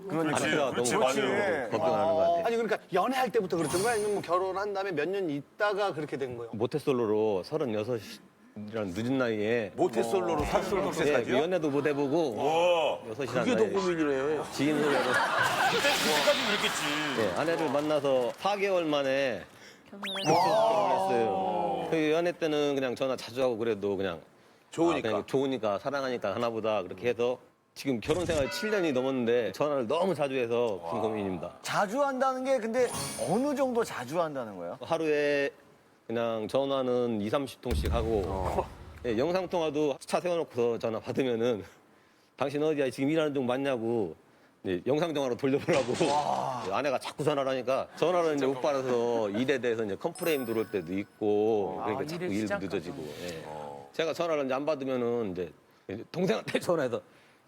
아내가 너무 그렇지, 맞아요. 걱정하는 것 같아요. 아니 그러니까 연애할 때부터 그랬던 거야? 아니면 뭐 결혼한 다음에 몇 년 있다가 그렇게 된 거예요? 모태솔로로 36이라는 늦은 나이에 모태솔로로 살솔로 예, 그 연애도 못 해보고 와. 6이라는 그게 더 나이에 고민이네. 지인 소개로 그때까지 그랬겠지. 예, 아내를 만나서 4개월 만에 결혼했어요. 그 연애 때는 그냥 전화 자주 하고 그래도 그냥 좋으니까. 그냥 좋으니까 사랑하니까 하나보다 그렇게 해서 지금 결혼 생활 7년이 넘었는데 전화를 너무 자주 해서 큰 고민입니다. 자주 한다는 게 근데 어느 정도 자주 한다는 거예요? 하루에 그냥 전화는 2, 30통씩 하고 예, 영상통화도 차 세워놓고서 전화 받으면은 당신 어디야 지금 일하는 중 맞냐고 예, 영상전화로 돌려보라고 예, 아내가 자꾸 전화를 하니까 전화를 이제 못 받아서 일에 대해서 이제 컴플레인 들어올 때도 있고 그러니까 자꾸 일을 일도 시작하죠. 늦어지고 예. 제가 전화를 이제 안 받으면은 이제 동생한테 전화해서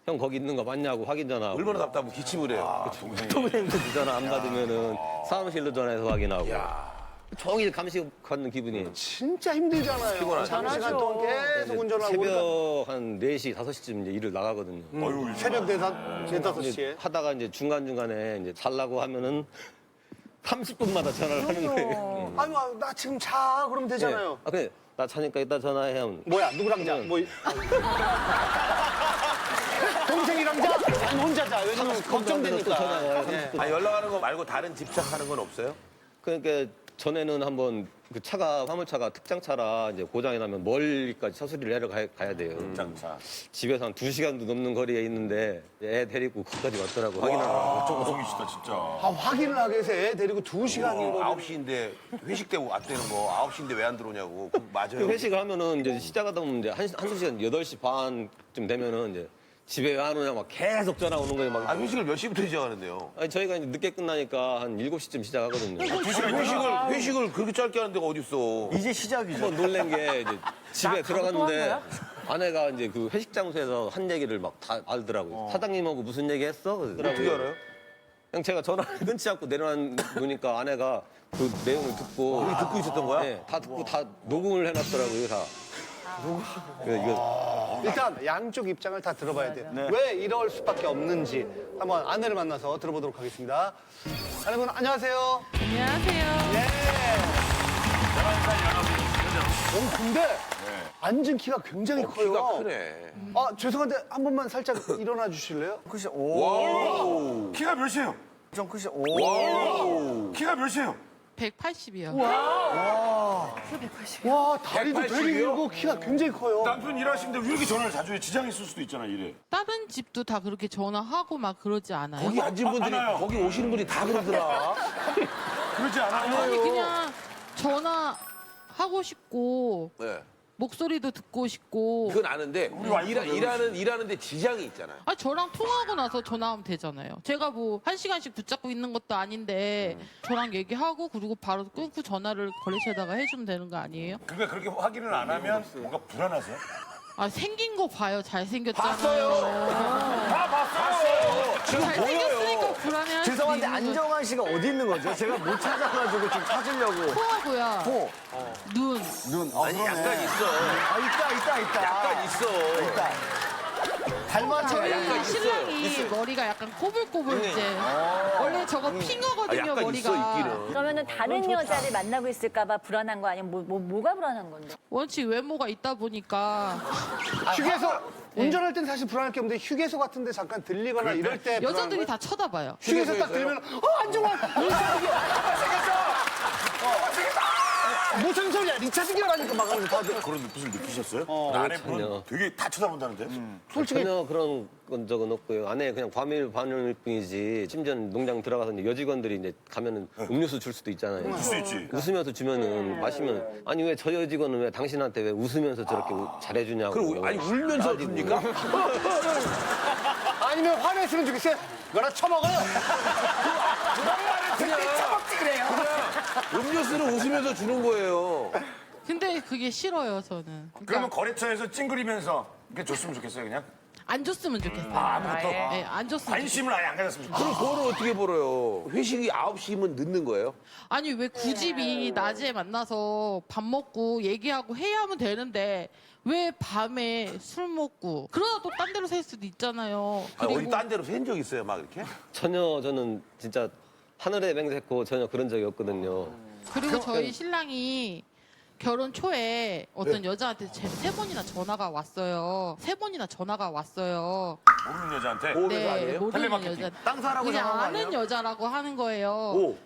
형 거기 있는 거 맞냐고 확인 전화하고 얼마나 답답하고 기침을 해요. 동생도 전화 안 받으면은 사무실로 전화해서 확인하고 종일 감시받는 기분이에요. 진짜 힘들잖아요. 피곤하죠. 장시간 동안 계속 운전하고 그러니까 새벽 한 4시, 5시쯤 이제 일을 나가거든요. 새벽 4-5시에 하다가 이제 중간중간에 이제 잘라고 하면은 30분마다 전화를 하는 거예요. 아니 나 지금 자 그러면 되잖아요. 아, 근데 나 자니까 이따 전화해 하면 뭐야 누구랑 자? 뭐 동생이랑 자? 아니 혼자 자. 왜냐면 걱정되니까. 전화가 예. 아, 연락하는 거 말고 다른 집착하는 건 없어요? 그러니까 전에는 한번 그 차가 화물차가 특장차라 이제 고장이 나면 멀리까지 차수리를 하러 가야 돼요. 장차. 집에서 한 2시간도 넘는 거리에 있는데 애 데리고 거기까지 왔더라고 확인하러. 정성이시다, 진짜. 아 확인을 하기 위해서 애 데리고 2시간인 거. 9시인데 회식 때 왔다는 거 9시인데 왜 안 들어오냐고. 그거 맞아요. 그 회식을 하면은 이제 시작하다 보면 이제 한두 시간 8시 반쯤 되면은 이제 집에 왜 안 오냐 막 계속 전화 오는 거예요. 막. 아, 회식을 몇 시부터 시작하는데요? 아니, 저희가 이제 늦게 끝나니까 한 7시쯤 시작하거든요. 회식을 그렇게 짧게 하는 데가 어딨어. 이제 시작이죠. 한번 놀란 게 이제 집에 들어갔는데 아내가 이제 그 회식 장소에서 한 얘기를 막 다 알더라고요. 사장님하고 무슨 얘기 했어? 그러더라고요. 어떻게 알아요? 그냥 제가 전화를 끊지 않고 내려놓으니까 아내가 그 내용을 듣고 듣고 있었던 거야? 네, 다 듣고 다 녹음을 해놨더라고요, 다. 이거 일단 양쪽 입장을 다 들어봐야 돼요. 왜 이럴 수밖에 없는지 한번 아내를 만나서 들어보도록 하겠습니다. 아내분 안녕하세요. 안녕하세요. 예. 근데 앉은 키가 굉장히 커요. 키가 크네. 아 죄송한데 한 번만 살짝 일어나 주실래요? 크시, 오. 키가 몇이에요? 좀 크시, 오. 키가 몇이에요? 180이요. 와 다리도 되게 180 이요? 길고 키가 굉장히 커요. 남편 일하시는데 왜 이렇게 전화를 자주 해? 지장이 있을 수도 있잖아, 이래. 다른 집도 다 그렇게 전화하고 막 그러지 않아요? 거기 앉은 분들이, 않아요. 거기 오시는 분이 다 그러더라. 그러지 않아요? 아니 그냥 전화하고 싶고 네. 목소리도 듣고 싶고. 그건 아는데 일하는데 지장이 있잖아요. 아, 저랑 통화하고 나서 전화하면 되잖아요. 제가 뭐 1시간씩 붙잡고 있는 것도 아닌데 저랑 얘기하고 그리고 바로 끊고 전화를 거래처에다가 해주면 되는 거 아니에요? 그러니까 그렇게 확인을 안 하면 뭔가 불안하세요? 아, 생긴 거 봐요. 잘생겼잖아요. 다 봤어요. 지금 잘생겼으니까 보여요. 불안해할 수도 죄송한데 있는 거죠. 안정환 씨가 어디 있는 거죠? 제가 못 찾아가지고 좀 찾으려고. 코하고요. 코, 눈. 눈. 아니 약간 있어. 아, 있다. 약간 있어. 있다. 닮았죠? 저희 약간 신랑이 있어요. 머리가 약간 꼬불꼬불 이제 원래 저거 핑거거든요, 약간 머리가. 있어 있기는. 그러면은 다른 여자를 만나고 있을까봐 불안한 거 아니면 뭐가 불안한 건데? 원칙 외모가 있다 보니까 휴게소 운전할 땐 사실 불안할 게 없는데 휴게소 같은 데 잠깐 들리거나 이럴 때 여자들이 다 쳐다봐요. 휴게소 딱 들리면 안정환 무슨 소리야 리차드기라니까 막 하면서 다들 그런 눈빛을 느끼셨어요? 전혀. 아내분은 되게 다 쳐다본다는데? 솔직히 전혀 그런 건 적은 없고요. 안에 그냥 과밀 반응일 뿐이지. 심지어 농장 들어가서 이제 여직원들이 이제 가면은 음료수 줄 수도 있잖아요. 줄 수 있지. 웃으면서 주면은 마시면 아니 왜 저 여직원은 왜 당신한테 왜 웃으면서 저렇게 잘해주냐고. 그럼 아니 울면서 줍니까? 아니면 화냈으면 좋겠어요. 이거나 처먹어요. 그냥 음료수를 웃으면서 주는 거예요. 근데 그게 싫어요, 저는. 그러니까 그러면 거래처에서 찡그리면서 이렇게 줬으면 좋겠어요, 그냥? 안 줬으면 좋겠어요. 아무것도? 네, 안 줬으면 관심을 아예 안 가졌으면 그럼 좋겠어요. 그거를 어떻게 벌어요? 회식이 9시면 늦는 거예요? 아니 왜 굳이 낮에 만나서 밥 먹고 얘기하고 해야 하면 되는데 왜 밤에 술 먹고 그러다 또 딴 데로 살 수도 있잖아요. 아니, 어디 딴 데로 샌 적 있어요, 막 이렇게? 전혀 저는 진짜 하늘에 맹세코 전혀 그런 적이 없거든요. 그리고 저희 신랑이 결혼 초에 어떤 네. 여자한테 세 번이나 전화가 왔어요. 모르는 여자한테? 네, 모르는 텔레마케팅. 여자. 땅 사라고 그냥 전화한 거 아는 아니에요? 여자라고 하는 거예요. 오.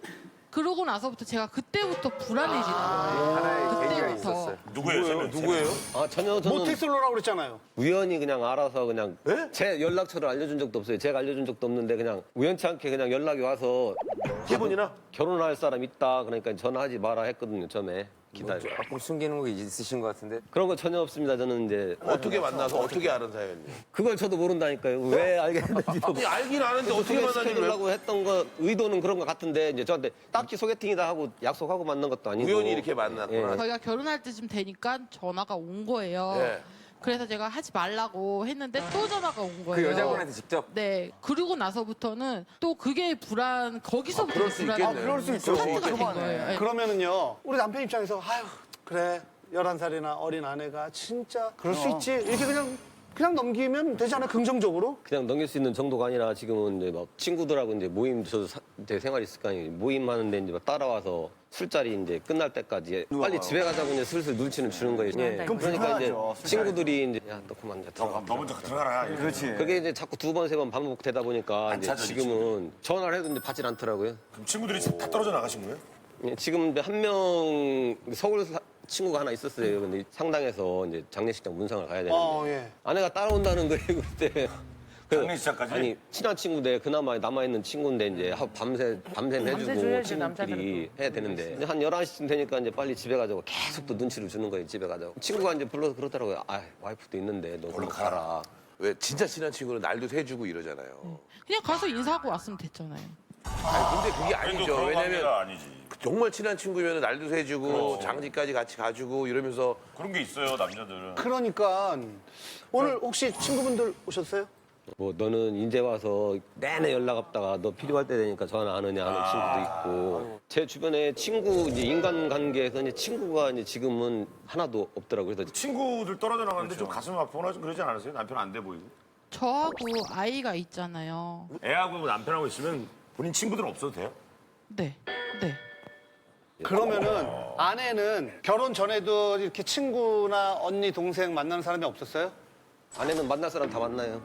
그러고 나서부터 제가 그때부터 불안해지는 거예요. 그때부터. 누구예요? 누구예요? 아 전혀 저는 모태솔로라고 그랬잖아요. 우연히 그냥 알아서 그냥 제 연락처를 알려준 적도 없어요. 제가 알려준 적도 없는데 그냥 우연치 않게 그냥 연락이 와서 세 번이나? 결혼할 사람 있다. 그러니까 전화하지 마라 했거든요. 처음에 기다려. 조금 숨기는 거 있으신 것 같은데. 그런 거 전혀 없습니다. 저는 이제 어떻게 만나서 어떻게 아는 사연이에요? 그걸 저도 모른다니까요. 왜 알게 됐는지도. 아니, 알긴 아는데 어떻게 만났는지 시켜주려고 했던 거 의도는 그런 것 같은데 이제 저한테 딱히 소개팅이다 하고 약속하고 만난 것도 아니고. 우연히 이렇게 만났구나. 저희가 결혼할 때쯤 되니까 전화가 온 거예요. 예. 그래서 제가 하지 말라고 했는데 또 전화가 온 그 거예요. 여자분한테 직접. 네. 그리고 나서부터는 또 그게 거기서부터 그럴 수 불안이 있겠네. 그럴 수 있죠. 스타트가 된 거예요. 네. 그러면은요 우리 남편 입장에서 아유 그래 11살이나 어린 아내가 진짜 그럴 수 있지 이렇게 그냥 넘기면 되잖아요 긍정적으로. 그냥 넘길 수 있는 정도가 아니라 지금은 이제 막 친구들하고 이제 모임 저도 제 생활이 있을 거 아니에요. 모임 하는데 이제 막 따라와서 술자리 이제 끝날 때까지 빨리 집에 가자고 이제 슬슬 눈치는 주는 거예요. 예. 그럼 그러니까 이제 불편하죠, 술자리. 친구들이 이제 야 너 그만 이제 들어가. 너 먼저 들어가라. 이렇게. 그렇지. 그게 이제 자꾸 2번, 3번 반복되다 보니까 이제 찾아주지. 지금은 전화를 해도 이제 받질 않더라고요. 그럼 친구들이 다 떨어져 나가신 거예요? 예, 지금 한 명 서울 친구가 하나 있었어요. 근데 상당해서 이제 장례식장 문상을 가야 되는데 예. 아내가 따라온다는 거예요 그때. 장례식장까지? 아니 친한 친구인데 그나마 남아 있는 친구인데 이제 밤샘 해주고 줘야지, 친구끼리 해야 되는데 이제 한 11시쯤 되니까 이제 빨리 집에 가자고 계속 또 눈치를 주는 거예요. 집에 가자고. 친구가 이제 불러서 그러더라고요. 아 와이프도 있는데 너 얼른 가라. 왜 진짜 친한 친구는 날도 새주고 이러잖아요. 그냥 가서 인사하고 왔으면 됐잖아요. 아니, 근데 그게 그래도 아니죠. 그런 왜냐면 관계가 아니지. 정말 친한 친구면 날도 새주고 장지까지 같이 가주고 이러면서 그런 게 있어요, 남자들은. 그러니까 오늘 혹시 친구분들 오셨어요? 뭐 너는 이제 와서 내내 연락 없다가 너 필요할 때 되니까 전화 안 하냐 하는 친구도 있고 제 주변에 친구 이제 인간관계에서 이제 친구가 이제 지금은 하나도 없더라고요. 그래서 친구들 떨어져 나가는데 좀 가슴 아프거나 좀 그러지 않으세요? 남편 안 돼 보이고. 저하고 아이가 있잖아요. 애하고 남편하고 있으면 본인 친구들은 없어도 돼요? 네. 그러면은 아내는 결혼 전에도 이렇게 친구나 언니 동생 만나는 사람이 없었어요? 아내는 만날 사람 다 만나요.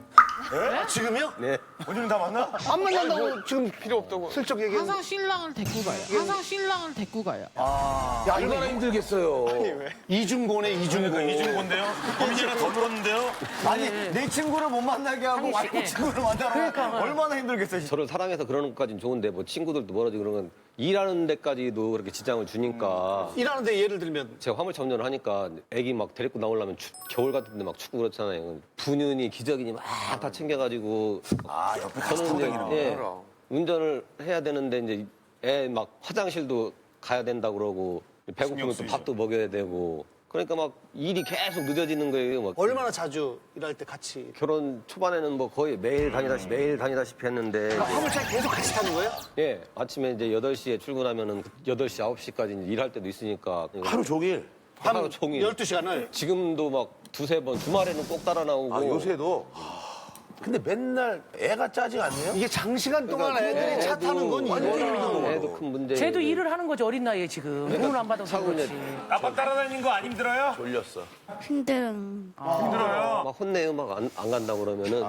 아, 지금요? 네. 본인은 다 만나? 안 만난다고 지금 필요 없다고. 슬쩍 얘기했는데. 항상 신랑을 데리고 가요. 항상 신랑을 데리고 가요. 야, 이거 얼마나 힘들겠어요. 이중고네, 이중고. 그러니까 이중고인데요? 고민이랑 더 늘었는데요? 아니 내 친구를 못 만나게 하고 와이프 친구를 만나라. 얼마나 힘들겠어요. 진짜. 저를 사랑해서 그러는 것까지는 좋은데 뭐 친구들도 멀어지고 그런 건 일하는 데까지도 그렇게 지장을 주니까 일하는데 예를 들면 제가 화물청년을 하니까 애기 막 데리고 나오려면 겨울 같은 데 막 춥고 그렇잖아요. 분유니 기저귀니 막 다 챙겨가지고 옆에 같이 저는 이제 타고 예, 운전을 해야 되는데 이제 애 막 화장실도 가야 된다 그러고 배고프면 또 밥도 먹여야 되고 그러니까 막 일이 계속 늦어지는 거예요. 막 얼마나 자주 일할 때 같이. 결혼 초반에는 뭐 거의 매일 다니다시피 했는데 화물차 계속 같이 타는 거예요? 예, 아침에 이제 8시에 출근하면은 8시, 9시까지 일할 때도 있으니까. 하루 종일? 하루 종일. 12시간을? 지금도 막 두세 번, 주말에는 꼭 따라 나오고. 아, 요새도? 근데 맨날 애가 짜증 안 내요? 이게 장시간 동안 애들이 차 타는 건 이거는 애도 큰 문제. 쟤도 일을 하는 거지 어린 나이에 지금. 돈을 안 받아서 그렇지. 아빠 따라다니는 거 안 힘들어요? 졸렸어. 힘들어. 힘들어요? 막 혼내요, 막 안 간다고 그러면은.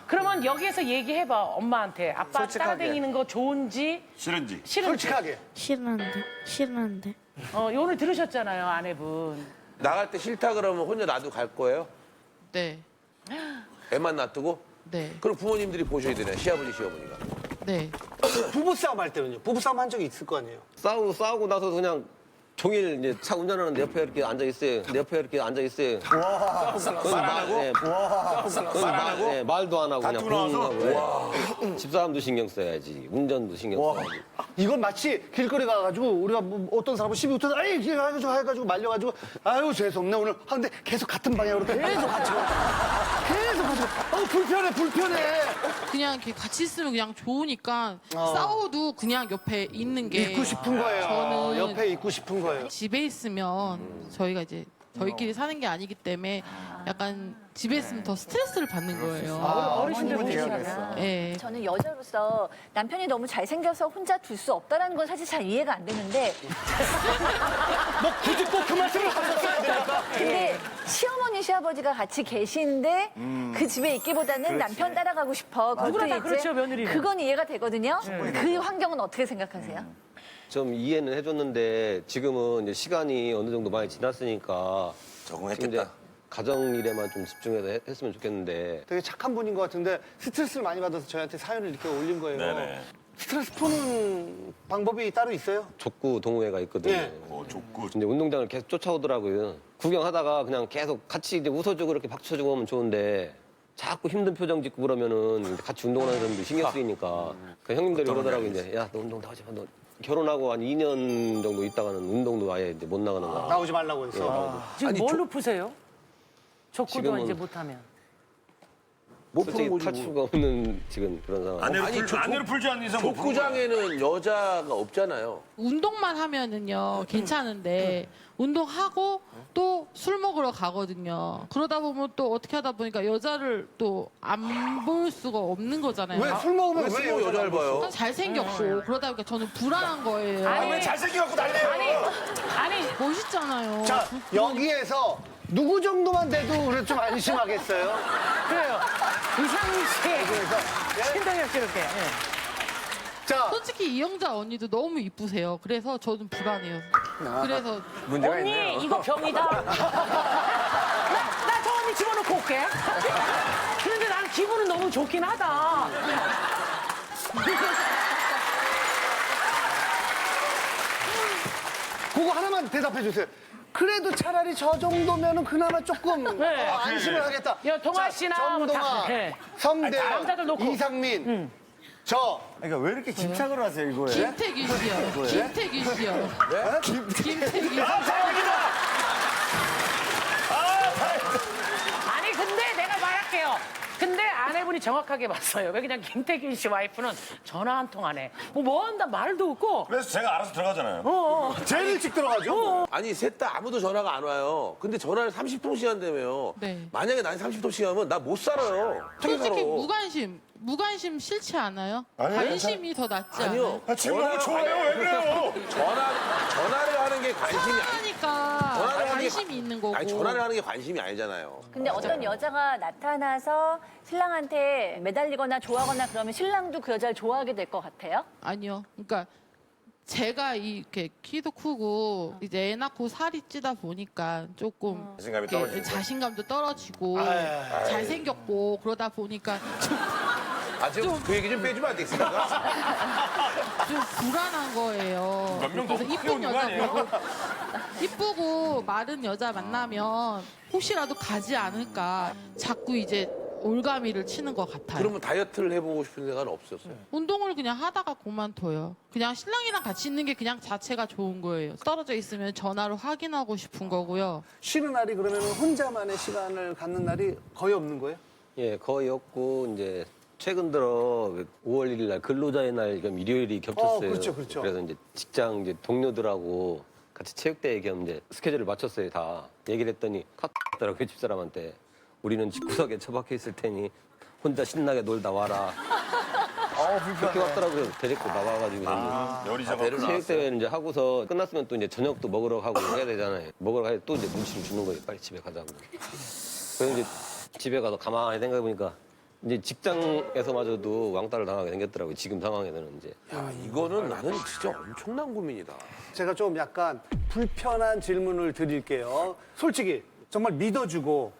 그러면 여기에서 얘기해봐 엄마한테 아빠 솔직하게. 따라다니는 거 좋은지 싫은지? 솔직하게. 싫은데. 오늘 들으셨잖아요 아내분. 나갈 때 싫다 그러면 혼자 놔두고 갈 거예요? 네. 애만 놔두고? 네. 그럼 부모님들이 보셔야 되네, 시아버지, 시어머니가. 네. 부부싸움 할 때는요? 부부싸움 한 적이 있을 거 아니에요? 싸우고 나서 그냥 종일 이제 차 운전하는데 옆에 이렇게 앉아있어요. 말도 안 하고 그냥 부응하고. 집사람도 신경 써야지. 운전도 신경 써야지. 이건 마치 길거리 가가지고 우리가 뭐 어떤 사람은 시비 붙어서 아이 해가지고 말려가지고 아유 재수없네 오늘 하는데 계속 같은 방향으로 계속 같이 가. 계속 같이 가. 불편해. 그냥 이렇게 같이 있으면 그냥 좋으니까 싸워도 그냥 옆에 있는 게 있고 싶은 거예요. 저는 옆에 있고 싶은 거예요. 집에 있으면 저희가 이제 저희끼리 사는 게 아니기 때문에 약간 집에 있으면 더 스트레스를 받는 거예요. 어르신들 보시면. 예. 저는 여자로서 남편이 너무 잘생겨서 혼자 둘 수 없다라는 건 사실 잘 이해가 안 되는데 뭐 굳이 꼭 그 말씀을 하셨어야 됩니까? 근데 시어머니 시아버지가 같이 계신데 그 집에 있기보다는 남편 따라가고 싶어. 누구나 다 그렇죠, 며느리는. 그건 이해가 되거든요. 그 환경은 어떻게 생각하세요? 좀 이해는 해줬는데 지금은 이제 시간이 어느 정도 많이 지났으니까 적응했겠다. 이제 가정 일에만 좀 집중해서 했으면 좋겠는데 되게 착한 분인 것 같은데 스트레스를 많이 받아서 저희한테 사연을 이렇게 올린 거예요. 네네. 스트레스 푸는 방법이 따로 있어요? 족구 동호회가 있거든요. 네. 좋고. 이제 운동장을 계속 쫓아오더라고요. 구경하다가 그냥 계속 같이 이제 웃어주고 이렇게 박수쳐주고 하면 좋은데 자꾸 힘든 표정 짓고 그러면은 이제 같이 운동하는 사람들이 신경 쓰이니까 그 형님들이 그러더라고요. 이제 야, 너 운동 나가지 마. 너 결혼하고 한 2년 정도 있다가는 운동도 아예 이제 못 나가는 거야. 나오지 말라고 해서. 지금 뭘로 푸세요? 족구도 지금은- 이제 못하면. 못 솔직히 푸는 거지. 탈 수가 없는 지금 그런 상황. 아내를 풀지 않는 이상 못 푸는 거야. 족구장에는 여자가 없잖아요. 운동만 하면은요 괜찮은데 운동하고 또 술 먹으러 가거든요. 그러다 보면 또 어떻게 하다 보니까 여자를 또 안 볼 수가 없는 거잖아요. 왜 술 먹으면 왜 여자를 봐요? 잘생겼고 그러다 보니까 저는 불안한 거예요. 아니, 왜 잘생겨갖고 난리예요? 아니 멋있잖아요. 자, 여기에서 누구 정도만 돼도 그래 좀 안심하겠어요? 그래요. 이상민 씨, 신동엽 씨 이렇게. 자, 솔직히 이영자 언니도 너무 이쁘세요. 그래서 저는 불안해요. 그래서 문제가 언니 있네요. 이거 병이다. 나 저 언니 집어넣고 올게. 그런데 난 기분은 너무 좋긴 하다. 그거 하나만 대답해 주세요. 그래도 차라리 저 정도면은 그나마 조금 네. 안심을 하겠다. 야, 동아 씨나 뭐 다- 정동아, 네. 성대현, 남자들 놓고. 이상민, 저 그러니까 왜 이렇게 집착을 하세요 이거에? 김태균 씨요. 김태균 씨요. 김태균 씨. 아니 근데 내가 말할게요. 근데 아내분이 정확하게 봤어요. 왜 그냥 김태균 씨 와이프는 전화 한 통 안 해. 뭐 한다 말도 없고. 그래서 제가 알아서 들어가잖아요. 제일 일찍 들어가죠. 아니, 셋 다 아무도 전화가 안 와요. 근데 전화를 30통씩 한다며요. 네. 만약에 난 30통씩 하면 나 못 살아요. 어떻게 살아? 솔직히 무관심 싫지 않아요? 관심이 더 낫지 아니요. 않아요? 아, 지금 너무 좋아요. 왜 그래요? 전화를 하는 게 관심이 아니야. 하니까 관심이 있는 거고. 아니, 전화를 하는 게 관심이 아니잖아요. 근데 어떤 여자가 나타나서 신랑한테 매달리거나 좋아하거나 그러면 신랑도 그 여자를 좋아하게 될 것 같아요? 아니요. 그러니까 제가 이렇게 키도 크고 이제 애 낳고 살이 찌다 보니까 조금 자신감이 이렇게 떨어지고. 자신감도 떨어지고 잘생겼고 그러다 보니까 좀 그 얘기 좀 빼주면 안 되겠습니까? 좀 불안한 거예요. 몇명 그래서 너무 크게 이쁜 오는 거 여자 아니에요? 보고 이쁘고 마른 여자 만나면 혹시라도 가지 않을까 자꾸 이제 올가미를 치는 것 같아요. 그러면 다이어트를 해보고 싶은 생각은 없었어요? 운동을 그냥 하다가 그만둬요. 그냥 신랑이랑 같이 있는 게 그냥 자체가 좋은 거예요. 떨어져 있으면 전화로 확인하고 싶은 거고요. 쉬는 날이 그러면 혼자만의 시간을 갖는 날이 거의 없는 거예요? 예, 거의 없고 이제 최근 들어 5월 1일 날 근로자의 날 겸 일요일이 겹쳤어요. 그렇죠, 그렇죠. 그래서 이제 직장 이제 동료들하고 같이 체육대회 겸 이제 스케줄을 맞췄어요, 다. 얘기를 했더니 카더라고요, 집사람한테. 우리는 집구석에 처박혀 있을 테니 혼자 신나게 놀다 와라. 그렇게 왔더라고요. 데리고 나와가지고. 요리사가 체육대회를 이제 하고서 끝났으면 또 이제 저녁도 먹으러 가고 해야 되잖아요. 먹으러 가야 또 이제 눈치를 주는 거예요. 빨리 집에 가자고. 그래서 이제 집에 가서 가만히 생각해보니까 이제 직장에서마저도 왕따를 당하게 생겼더라고요. 지금 상황에서는 이제. 야, 이거는 나는 진짜 엄청난 고민이다. 제가 좀 약간 불편한 질문을 드릴게요. 솔직히 정말 믿어주고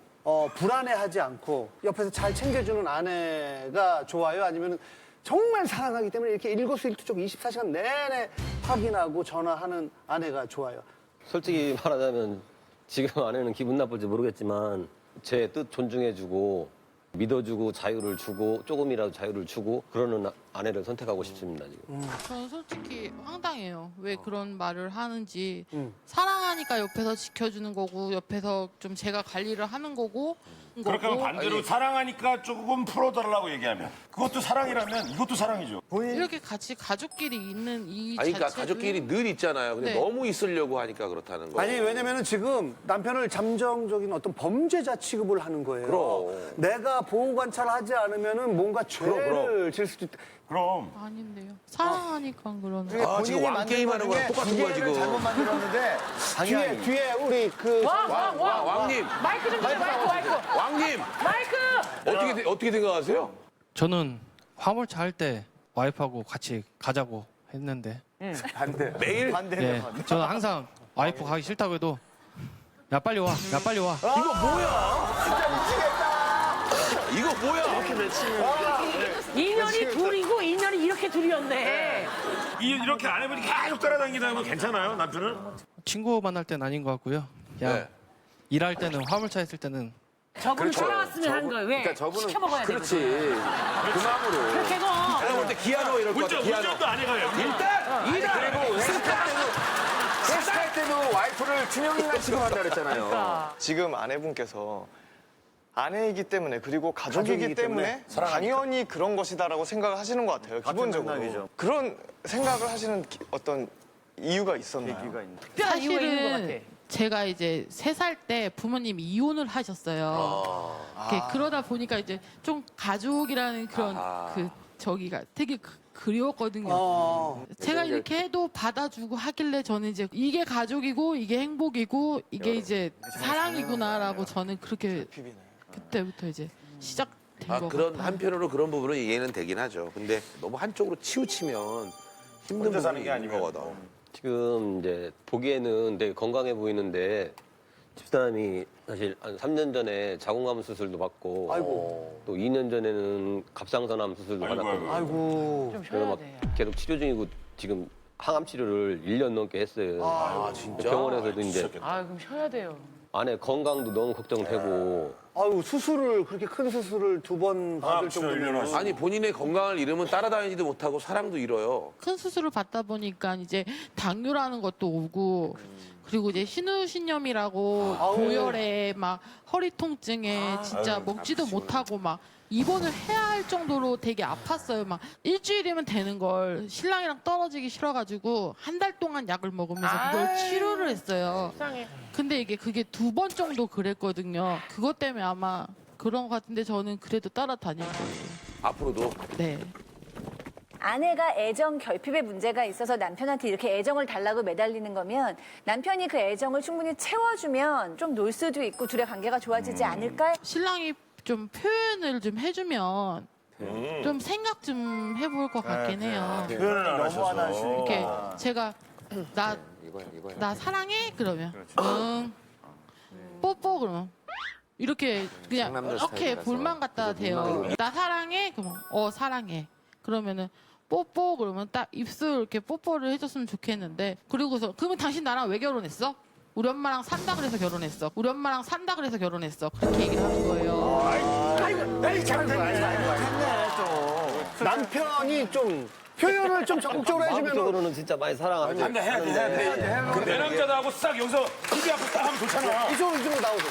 불안해하지 않고 옆에서 잘 챙겨주는 아내가 좋아요? 아니면 정말 사랑하기 때문에 이렇게 일거수일투족 24시간 내내 확인하고 전화하는 아내가 좋아요? 솔직히 말하자면 지금 아내는 기분 나쁠지 모르겠지만 제 뜻 존중해주고 믿어주고 자유를 주고 조금이라도 자유를 주고 그러는 아내를 선택하고 싶습니다, 지금. 저는 솔직히 황당해요. 왜 그런 말을 하는지. 사랑하니까 옆에서 지켜주는 거고 옆에서 좀 제가 관리를 하는 거고. 그렇게 하면 반대로 사랑하니까 조금 풀어달라고 얘기하면 그것도 사랑이라면 이것도 사랑이죠. 이렇게 같이 가족끼리 있는 이 아니, 그러니까 자체도- 가족끼리 늘 있잖아요. 근데 네. 너무 있으려고 하니까 그렇다는 거. 아니 왜냐면은 지금 남편을 잠정적인 어떤 범죄자 취급을 하는 거예요. 그럼. 내가 보호 관찰하지 않으면은 뭔가 죄를 질 수도 있다. 그럼. 아닌데요. 사랑하니까 그러는. 아, 지금 왕게임 하는 거랑 똑같은 거야, 지금. 잘못 만들었는데 뒤에 우리 그 왕님. 마이크 좀 주세요, 마이크. 왕님. 마이크! 어떻게 생각하세요? 저는 화물차 할 때 와이프하고 같이 가자고 했는데 매일? 예, 저는 항상 와이프 가기 싫다고 해도 야 빨리 와, 야 빨리 와. 이거 뭐야? 이거 뭐야? 2년이 둘이고 2년이 이렇게 둘이었네. 이렇게 아내분이 계속 따라다니다 보면 괜찮아요, 남편은? 친구 만날 땐 아닌 것 같고요. 그냥 네. 일할 때는 화물차 있을 때는 저분은 살아왔으면 한 거예요. 왜? 그러니까 저분은 시켜 먹어야 그렇지. 되거든. 그 마음으로. 그렇게 해서 내가 볼 때 기아노 이럴 것 같아, 기아노. 운전도 안 해가요. 그리고 회식할 때도 와이프를 춘영이나 취급한다 그랬잖아요. 지금 아내분께서 아내이기 때문에 그리고 가족이기 때문에 당연히 그런 것이다라고 생각을 하시는 것 같아요. 기본적으로. 맥락이죠. 그런 생각을 하시는 어떤 이유가 있었나요? 특별한 이유가 있는 것 사실은 같아. 제가 이제 3살 때 부모님이 이혼을 하셨어요. 이렇게 그러다 보니까 이제 좀 가족이라는 그런 그 저기가 되게 그리웠거든요. 제가 이렇게 해도 받아주고 하길래 저는 이제 이게 가족이고 이게 행복이고 이게 이제 사랑이구나라고 저는 그렇게 그때부터 이제 시작된 것 그런 같아요. 한편으로 그런 부분은 이해는 되긴 하죠. 근데 너무 한쪽으로 치우치면 힘든 혼자 사는 부분이 게 있는 아니면. 거거든. 지금 이제 보기에는 되게 건강해 보이는데 집사람이 사실 한 3년 전에 자궁암 수술도 받고 또 2년 전에는 갑상선암 수술도 받았거든요. 아이고. 좀 그래서 쉬어야 막 돼. 계속 치료 중이고 지금 항암 치료를 1년 넘게 했어요. 아, 진짜? 병원에서도 이제 아, 그럼 쉬어야 돼요. 아내 건강도 너무 걱정되고 아유 수술을 그렇게 큰 수술을 2번 받을 정도면 아니, 본인의 건강을 잃으면 따라다니지도 못하고 사랑도 잃어요. 큰 수술을 받다 보니까 이제 당뇨라는 것도 오고 그리고 이제 신우신염이라고 고열에 막 허리 통증에 진짜 먹지도 못하고 막 입원을 해야 할 정도로 되게 아팠어요. 막 일주일이면 되는 걸 신랑이랑 떨어지기 싫어가지고 한 달 동안 약을 먹으면서 그걸 치료를 했어요. 속상해. 근데 이게 그게 2번 정도 그랬거든요. 그것 때문에 아마 그런 것 같은데 저는 그래도 따라다닐 거예요. 앞으로도. 네. 아내가 애정 결핍의 문제가 있어서 남편한테 이렇게 애정을 달라고 매달리는 거면 남편이 그 애정을 충분히 채워주면 좀 놀 수도 있고 둘의 관계가 좋아지지 않을까? 신랑이 좀 표현을 좀 해주면 좀 생각 좀 해볼 것 같긴 해요. 표현을 안 하셔서. 이렇게 제가 나 사랑해 그러면 응 뽀뽀 그러면 이렇게 그냥 상남자 이렇게 스타일이라서. 볼만 갖다 대요. 나 사랑해 그러면 사랑해 그러면은 뽀뽀 그러면 딱 입술 이렇게 뽀뽀를 해줬으면 좋겠는데 그리고서 그러면 당신 나랑 왜 결혼했어? 우리 엄마랑 산다 그래서 결혼했어. 우리 엄마랑 산다 그래서 결혼했어. 그렇게 얘기를 하는 거예요. 남편이 좀 표현을 좀 적극적으로 해주면 마음적으로는 진짜 많이 사랑하는데. 근데 해야 돼. 내 남자도 하고 싹 여기서 TV 앞에 딱 하면 좋잖아. 이쪽으로 나오죠.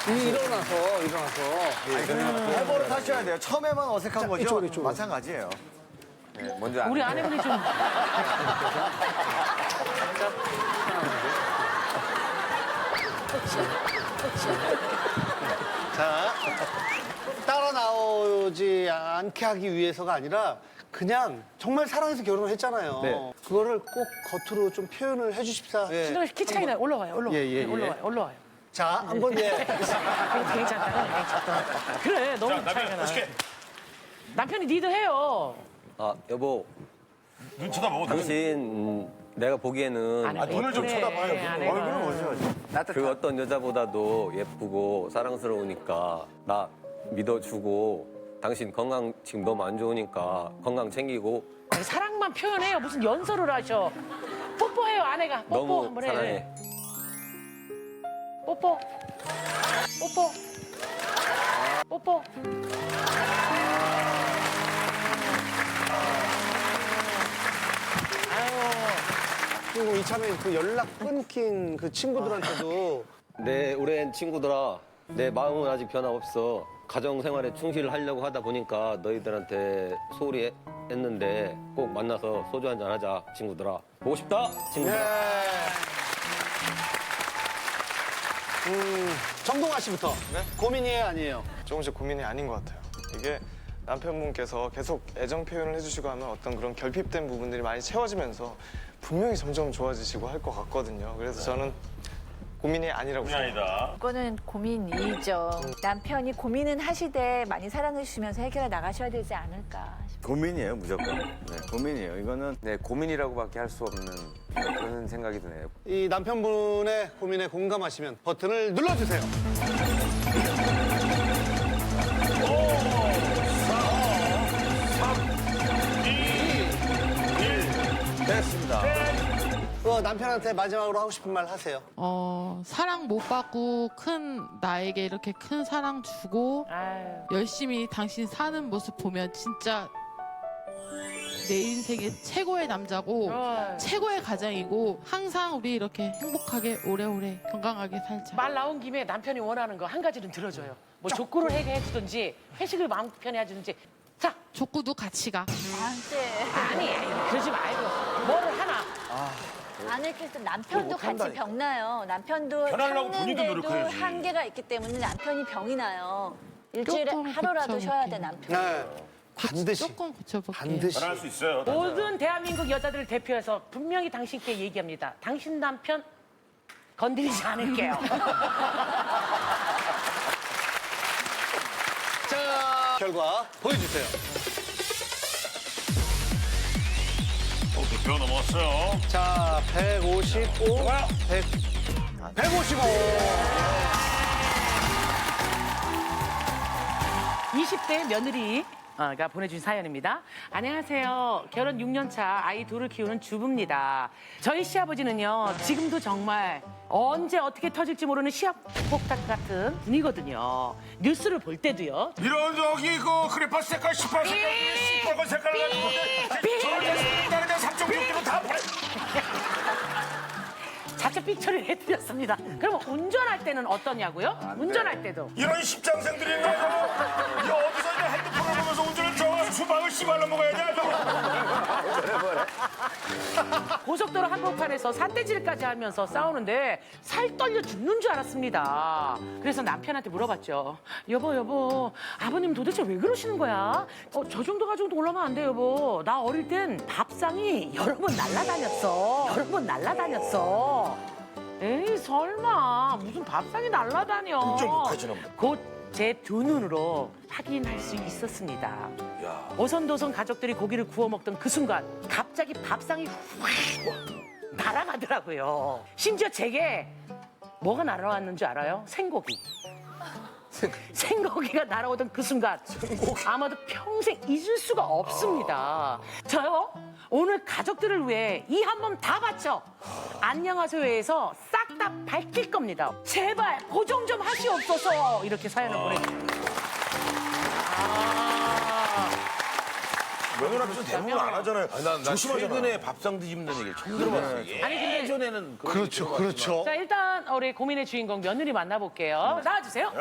일어나서. 해버릇 하셔야 돼요. 처음에만 어색한 거죠? 마찬가지예요. 먼저 안 우리 해. 아내분이 좀 자, 따라 나오지 않게 하기 위해서가 아니라 그냥 정말 사랑해서 결혼을 했잖아요. 네. 그거를 꼭 겉으로 좀 표현을 해주십사. 신동이 키 차이 나요. 올라와요. 예. 올라와요. 자, 한번 괜찮다. 그래, 너무 자, 차이가 남편, 나. 어떻게? 남편이 리드해요. 아, 여보, 눈 쳐다보고. 당신 내가 보기에는 눈을 좀 쳐다봐요. 얼굴은 보셔야죠. 그 어떤 여자보다도 예쁘고 사랑스러우니까 나 믿어주고 당신 건강 지금 너무 안 좋으니까 건강 챙기고 아니, 사랑만 표현해요. 무슨 연설을 하셔. 뽀뽀해요, 아내가. 뽀뽀 너무 한번 해. 사랑해. 뽀뽀. 그리고 이참에 그 연락 끊긴 그 친구들한테도 내 오랜 친구들아 내 마음은 아직 변함없어. 가정생활에 충실을 하려고 하다 보니까 너희들한테 소홀히 했는데 꼭 만나서 소주 한잔 하자 친구들아. 보고 싶다 친구들아. 정동아 씨부터 고민이에요, 아니에요? 조금씩 고민이 아닌 것 같아요. 이게 남편분께서 계속 애정 표현을 해주시고 하면 어떤 그런 결핍된 부분들이 많이 채워지면서 분명히 점점 좋아지시고 할 것 같거든요. 그래서 저는 고민이 아니라고 생각합니다. 아니다. 그거는 고민이죠. 남편이 고민은 하시되 많이 사랑해 주시면서 해결해 나가셔야 되지 않을까 싶어요. 고민이에요, 무조건. 네, 고민이에요. 이거는 네, 고민이라고밖에 할 수 없는 그런 생각이 드네요. 이 남편분의 고민에 공감하시면 버튼을 눌러주세요. 됐습니다. 남편한테 마지막으로 하고 싶은 말 하세요. 사랑 못 받고 나에게 이렇게 큰 사랑 주고 아유. 열심히 당신 사는 모습 보면 진짜 내 인생의 최고의 남자고 최고의 가장이고 항상 우리 이렇게 행복하게 오래오래 건강하게 살자. 말 나온 김에 남편이 원하는 거 한 가지는 들어줘요. 뭐 족구를 해주든지 회식을 마음 편히 해주든지. 자, 족구도 같이 가. 아니 그러지 말고 뭐를 하나. 아니 그래서 남편도 같이 병나요. 남편도 변하려고 본인도 참는데도 노력해야지. 한계가 있기 때문에 남편이 병이 나요. 일주일에 조금 하루라도 고쳐볼게요. 쉬어야 돼 남편. 네. 반드시. 조금 고쳐볼게요. 반드시. 변할 수 있어요. 모든 대한민국 여자들을 대표해서 분명히 당신께 얘기합니다. 당신 남편 건드리지 않을게요. 자, 결과 보여주세요. 표 넘었어요. 자, 155, 155. 20대 며느리가 보내준 사연입니다. 안녕하세요. 결혼 6년 차 아이 둘을 키우는 주부입니다. 저희 시아버지는요, 지금도 정말 언제 어떻게 터질지 모르는 시합폭탄 같은 분이거든요. 뉴스를 볼 때도요. 이런 저기 그 크레파 색깔, 18 색깔, 시뻘건 색깔 가지고 저런 데 3.6kg 다 보내. 자체 삑 처리를 해드렸습니다. 그럼 운전할 때는 어떠냐고요? 운전할 때도. 이런 십장생들이 있나 저거? 이 어디서 이제 핸드폰을 보면서 운전을 저 수박을 씨발로 먹어야지 저거. 고속도로 한복판에서 산떼질까지 하면서 싸우는데 살 떨려 죽는 줄 알았습니다. 그래서 남편한테 물어봤죠. 여보, 아버님 도대체 왜 그러시는 거야? 저 정도 가지고도 올라가면 안 돼, 여보. 나 어릴 땐 밥상이 여러 번 날라다녔어. 에이, 설마. 무슨 밥상이 날라다녀. 좀 묵하시나 보다. 곧 제 두 눈으로 확인할 수 있었습니다. 오선도선 가족들이 고기를 구워 먹던 그 순간 갑자기 밥상이 확 날아가더라고요. 심지어 제게 뭐가 날아왔는 줄 알아요? 생고기. 생고기가 날아오던 그 순간 아마도 평생 잊을 수가 없습니다. 저요? 오늘 가족들을 위해 이 한 몸 다 바쳐 안녕하세요에서 싹 다 밝힐 겁니다. 제발 고정 좀 하시옵소서. 이렇게 사연을 보내주셨습니다. 며느리 앞에서 대부분 안 하잖아요. 난 조심하잖아. 최근에 밥상 뒤집는 얘기를 처음 들어봤어요. 아니, 근데- 예전에는 그런 그렇죠, 얘기 그렇죠. 들어봤지만. 자, 일단 우리 고민의 주인공 며느리 만나볼게요. 나와주세요.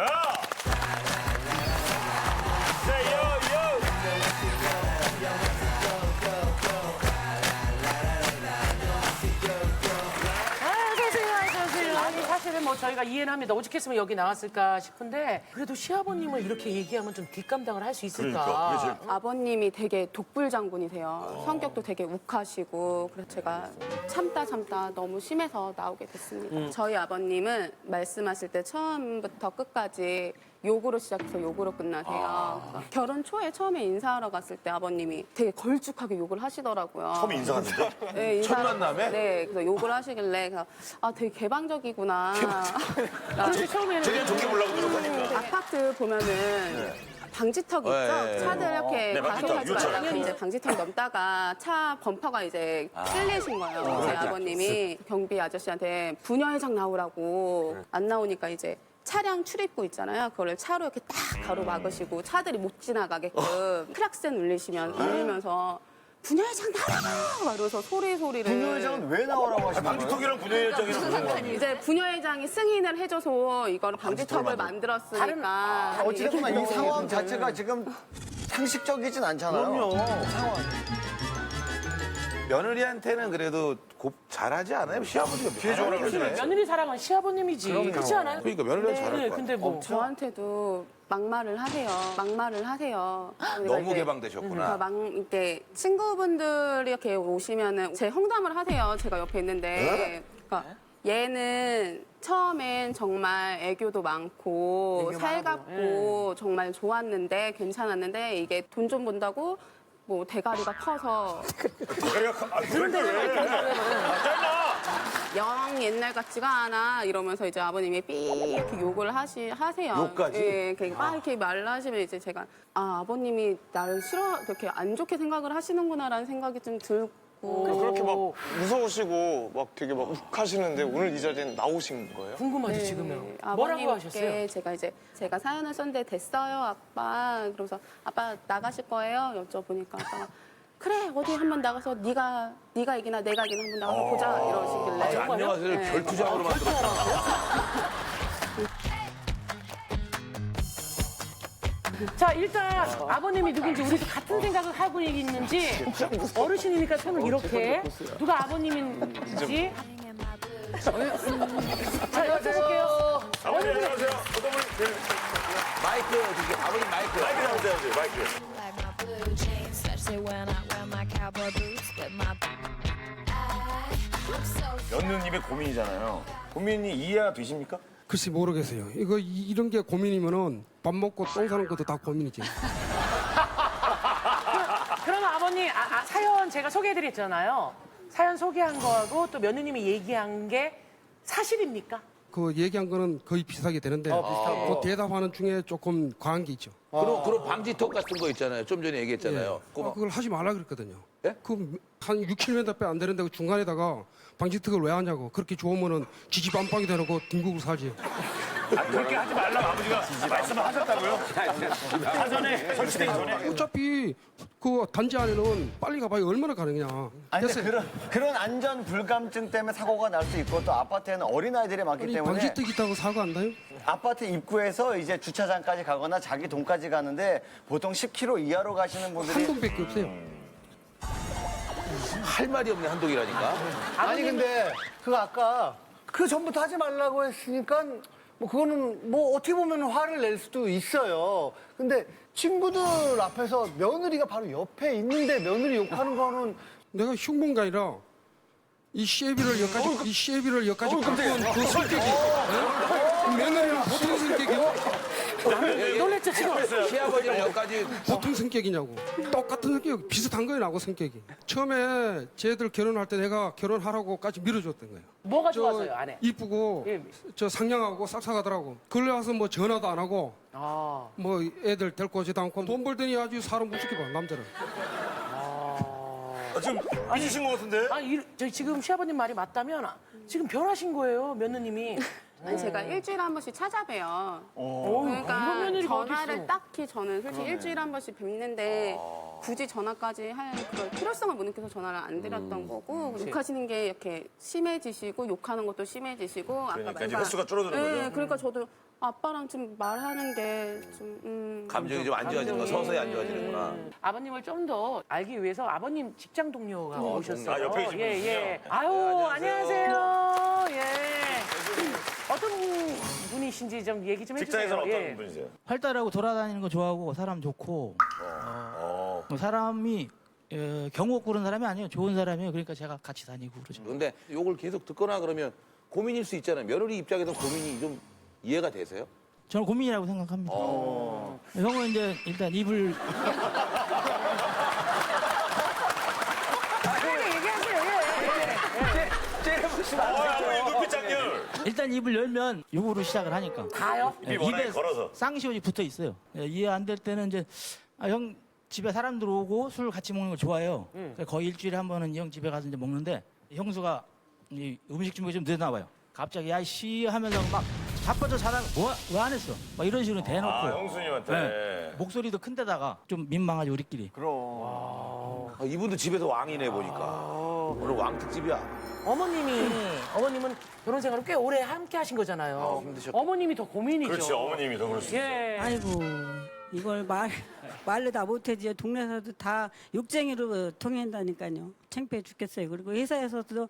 어서오세요. 아니, 사실은 뭐 저희가 이해는 합니다. 오죽했으면 여기 나왔을까 싶은데 그래도 시아버님을 이렇게 얘기하면 좀 뒷감당을 할 수 있을까? 아버님이 되게 독불 장군이세요. 성격도 되게 욱하시고 그래서 제가 참다 너무 심해서 나오게 됐습니다. 저희 아버님은 말씀하실 때 처음부터 끝까지 욕으로 시작해서 욕으로 끝나세요. 그러니까 결혼 초에 처음에 인사하러 갔을 때 아버님이 되게 걸쭉하게 욕을 하시더라고요. 처음 인사하는데? 네, 첫 만남에? 네, 그래서 욕을 하시길래 되게 개방적이구나. 그래서 처음에는 제가 좋게 보려고 노력하니까. 아파트 보면은 방지턱 있죠? 네. 차들 이렇게 네, 방지턱, 과속하지 요철. 말라고 이제 방지턱 넘다가 차 범퍼가 이제 쓸리신 거예요. 제 그렇죠. 아버님이 경비 아저씨한테 부녀회장 나오라고 안 나오니까 이제 차량 출입구 있잖아요. 그걸 차로 이렇게 딱 가로막으시고 차들이 못 지나가게끔 크락센 울리면서 부녀회장 나와라! 이러면서 소리를. 부녀회장은 왜 나오라고 하시는 거예요? 방지턱이랑 부녀회장이랑 무슨 상관이에요? 이제 부녀회장이 승인을 해줘서 이걸 방지턱을 만들었으니까. 어찌됐거나 이 상황 자체가 지금 상식적이진 않잖아요. 며느리한테는 그래도 잘하지 않아요? 시아버지가 피해줘라 그러잖아요. 며느리 사랑은 시아버님이지. 그렇지 않아요? 그러니까 며느리는 잘할 거야. 근데 뭐 저한테도 막말을 하세요. 너무 개방되셨구나. 이렇게 친구분들이 이렇게 오시면은 제 험담을 하세요. 제가 옆에 있는데. 그러니까 얘는 처음엔 정말 애교도 많고 살갑고 정말 좋았는데 괜찮았는데 이게 돈 좀 번다고 뭐 대가리가 커서 영 옛날 같지가 않아 이러면서 이제 아버님이 삐 이렇게 욕을 하세요. 욕까지? 예, 막 이렇게 말을 하시면 이제 제가 아버님이 나를 이렇게 안 좋게 생각을 하시는구나라는 생각이 좀 들고. 그렇게 막 무서우시고 막 되게 막 욱하시는데 오늘 이 자리에 나오신 거예요? 궁금하지 지금은. 뭐라고 아버님께 하셨어요? 제가 사연을 썼는데 됐어요 아빠. 그래서 아빠 나가실 거예요? 여쭤보니까 아빠가 그래 어디 한번 나가서 네가 이기나 내가 이기나 한번 나가서 보자 이러시길래. 안녕하세요. 네. 결투장으로 만들었다. 자, 일단 아버님이 누군지 우리도 같은 생각을 하고 있는지 어르신이니까 손을 이렇게 누가 아버님인지 자, 여쭤볼게요. 아버님 안녕하세요. 마이크 어떻게 아버님 마이크. 마이크 잡으세요, 마이크. Like my blue jeans, especially when I wear my cowboy boots with my I'm so 며느님의 고민이잖아요. 고민이 이해가 되십니까? 글쎄 모르겠어요. 이런 게 고민이면은 밥 먹고 똥 사는 것도 다 고민이지. 그러면 아버님 사연 제가 소개해드렸잖아요. 사연 소개한 거하고 또 며느님이 얘기한 게 사실입니까? 그 얘기한 거는 거의 비슷하게 되는데 그 대답하는 중에 조금 과한 게 있죠. 그럼 방지턱 같은 거 있잖아요. 좀 전에 얘기했잖아요. 그걸 하지 말라 그랬거든요. 예? 그 한 6, 7m 안 되는데 그 중간에다가 방지턱을 왜 하냐고. 그렇게 좋으면은 지지반빵이 되놓고 딩국을 사지. 그렇게 하지 말라고 아버지가 말씀을 하셨다고요? 사전에 설치되기 전에? 어차피 그 단지 안에는 빨리 가봐야 얼마나 가느냐. 아니 근데 그런 안전 불감증 때문에 사고가 날 수 있고 또 아파트에는 어린아이들이 많기 아니, 때문에 방지턱 있다고 사고 안 나요? 아파트 입구에서 이제 주차장까지 가거나 자기 돈까지 가는데 보통 10km 이하로 가시는 분들이 한 번밖에 없어요. 할 말이 없네 한동이라니까. 아니 근데 그 아까 그 전부터 하지 말라고 했으니까 뭐 그거는 뭐 어떻게 보면 화를 낼 수도 있어요. 근데 친구들 앞에서 며느리가 바로 옆에 있는데 며느리 욕하는 거는 내가 흉본가 아니라 이 시애비를 여기까지 꺾은 그 성격이 예? 며느리는 보통 성격이고 놀랬죠 지금? 시아버지는 여기까지 보통 성격이냐고. 똑같은 성격, 비슷한 거예요, 나하고 성격이. 처음에 쟤들 결혼할 때 내가 결혼하라고까지 밀어줬던 거예요. 뭐가 저 좋아서요, 아내? 이쁘고, 예. 저 상냥하고 싹싹하더라고. 그걸 와서 뭐 전화도 안 하고, 뭐 애들 데리고 오지도 않고, 돈 벌더니 아주 사람 무섭게 봐, 남자를. 지금 삐지신 것 같은데? 저희 지금 시아버님 말이 맞다면 지금 변하신 거예요, 며느님이. 아니, 제가 일주일에 한 번씩 찾아봬요. 이런 그러니까 며느리가 전화를 어딨어. 딱히 저는 솔직히 일주일에 한 번씩 뵙는데 굳이 전화까지 할 그런 필요성을 못 느껴서 전화를 안 드렸던 거고 욕하시는 게 이렇게 심해지시고 욕하는 것도 심해지시고 그러니까 이제 횟수가 줄어드는 거죠? 네, 그러니까 저도 아빠랑 좀 말하는 게 좀 감정이 좀 안 좋아지는 거, 서서히 안 좋아지는구나. 아버님을 좀 더 알기 위해서 아버님 직장 동료가 오셨어요. 아, 옆에 계신 분이시죠? 예. 아유, 안녕하세요. 예. 어떤 분이신지 좀 얘기 좀 해주세요. 직장에서는 어떤 예. 분이세요? 활달하고 돌아다니는 거 좋아하고 사람 좋고 뭐 사람이 경호 꾸는 사람이 아니에요. 좋은 사람이에요. 그러니까 제가 같이 다니고 그러죠. 근데 욕을 계속 듣거나 그러면 고민일 수 있잖아요. 며느리 입장에서 고민이 좀 이해가 되세요? 저는 고민이라고 생각합니다. 형은 이제 일단 입을 눈빛 장렬. 일단 입을 열면 욕으로 시작을 하니까. 다요? 입이 워낙에 걸어서. 쌍시옷이 붙어 있어요. 이해 안 될 때는 이제 형 집에 사람들 오고 술 같이 먹는 거 좋아해요. 그래서 거의 일주일에 한 번은 형 집에 가서 이제 먹는데 형수가 이 음식 준비가 좀 늦나 봐요. 갑자기 야씨 하면서 막 자빠져 자다가 왜 안 했어? 막 이런 식으로 대놓고. 형수님한테. 목소리도 큰 데다가 좀 민망하죠 우리끼리. 이분도 집에서 왕이네 보니까. 오늘 왕 특집이야. 어머님은 결혼 생활을 꽤 오래 함께 하신 거잖아요. 힘드셨겠다. 어머님이 더 고민이죠. 그렇지, 어머님이 더 그럴 수 있어요. 예. 아이고 이걸 말로 다 못하지. 동네에서도 다 욕쟁이로 통한다니까요. 창피해 죽겠어요. 그리고 회사에서도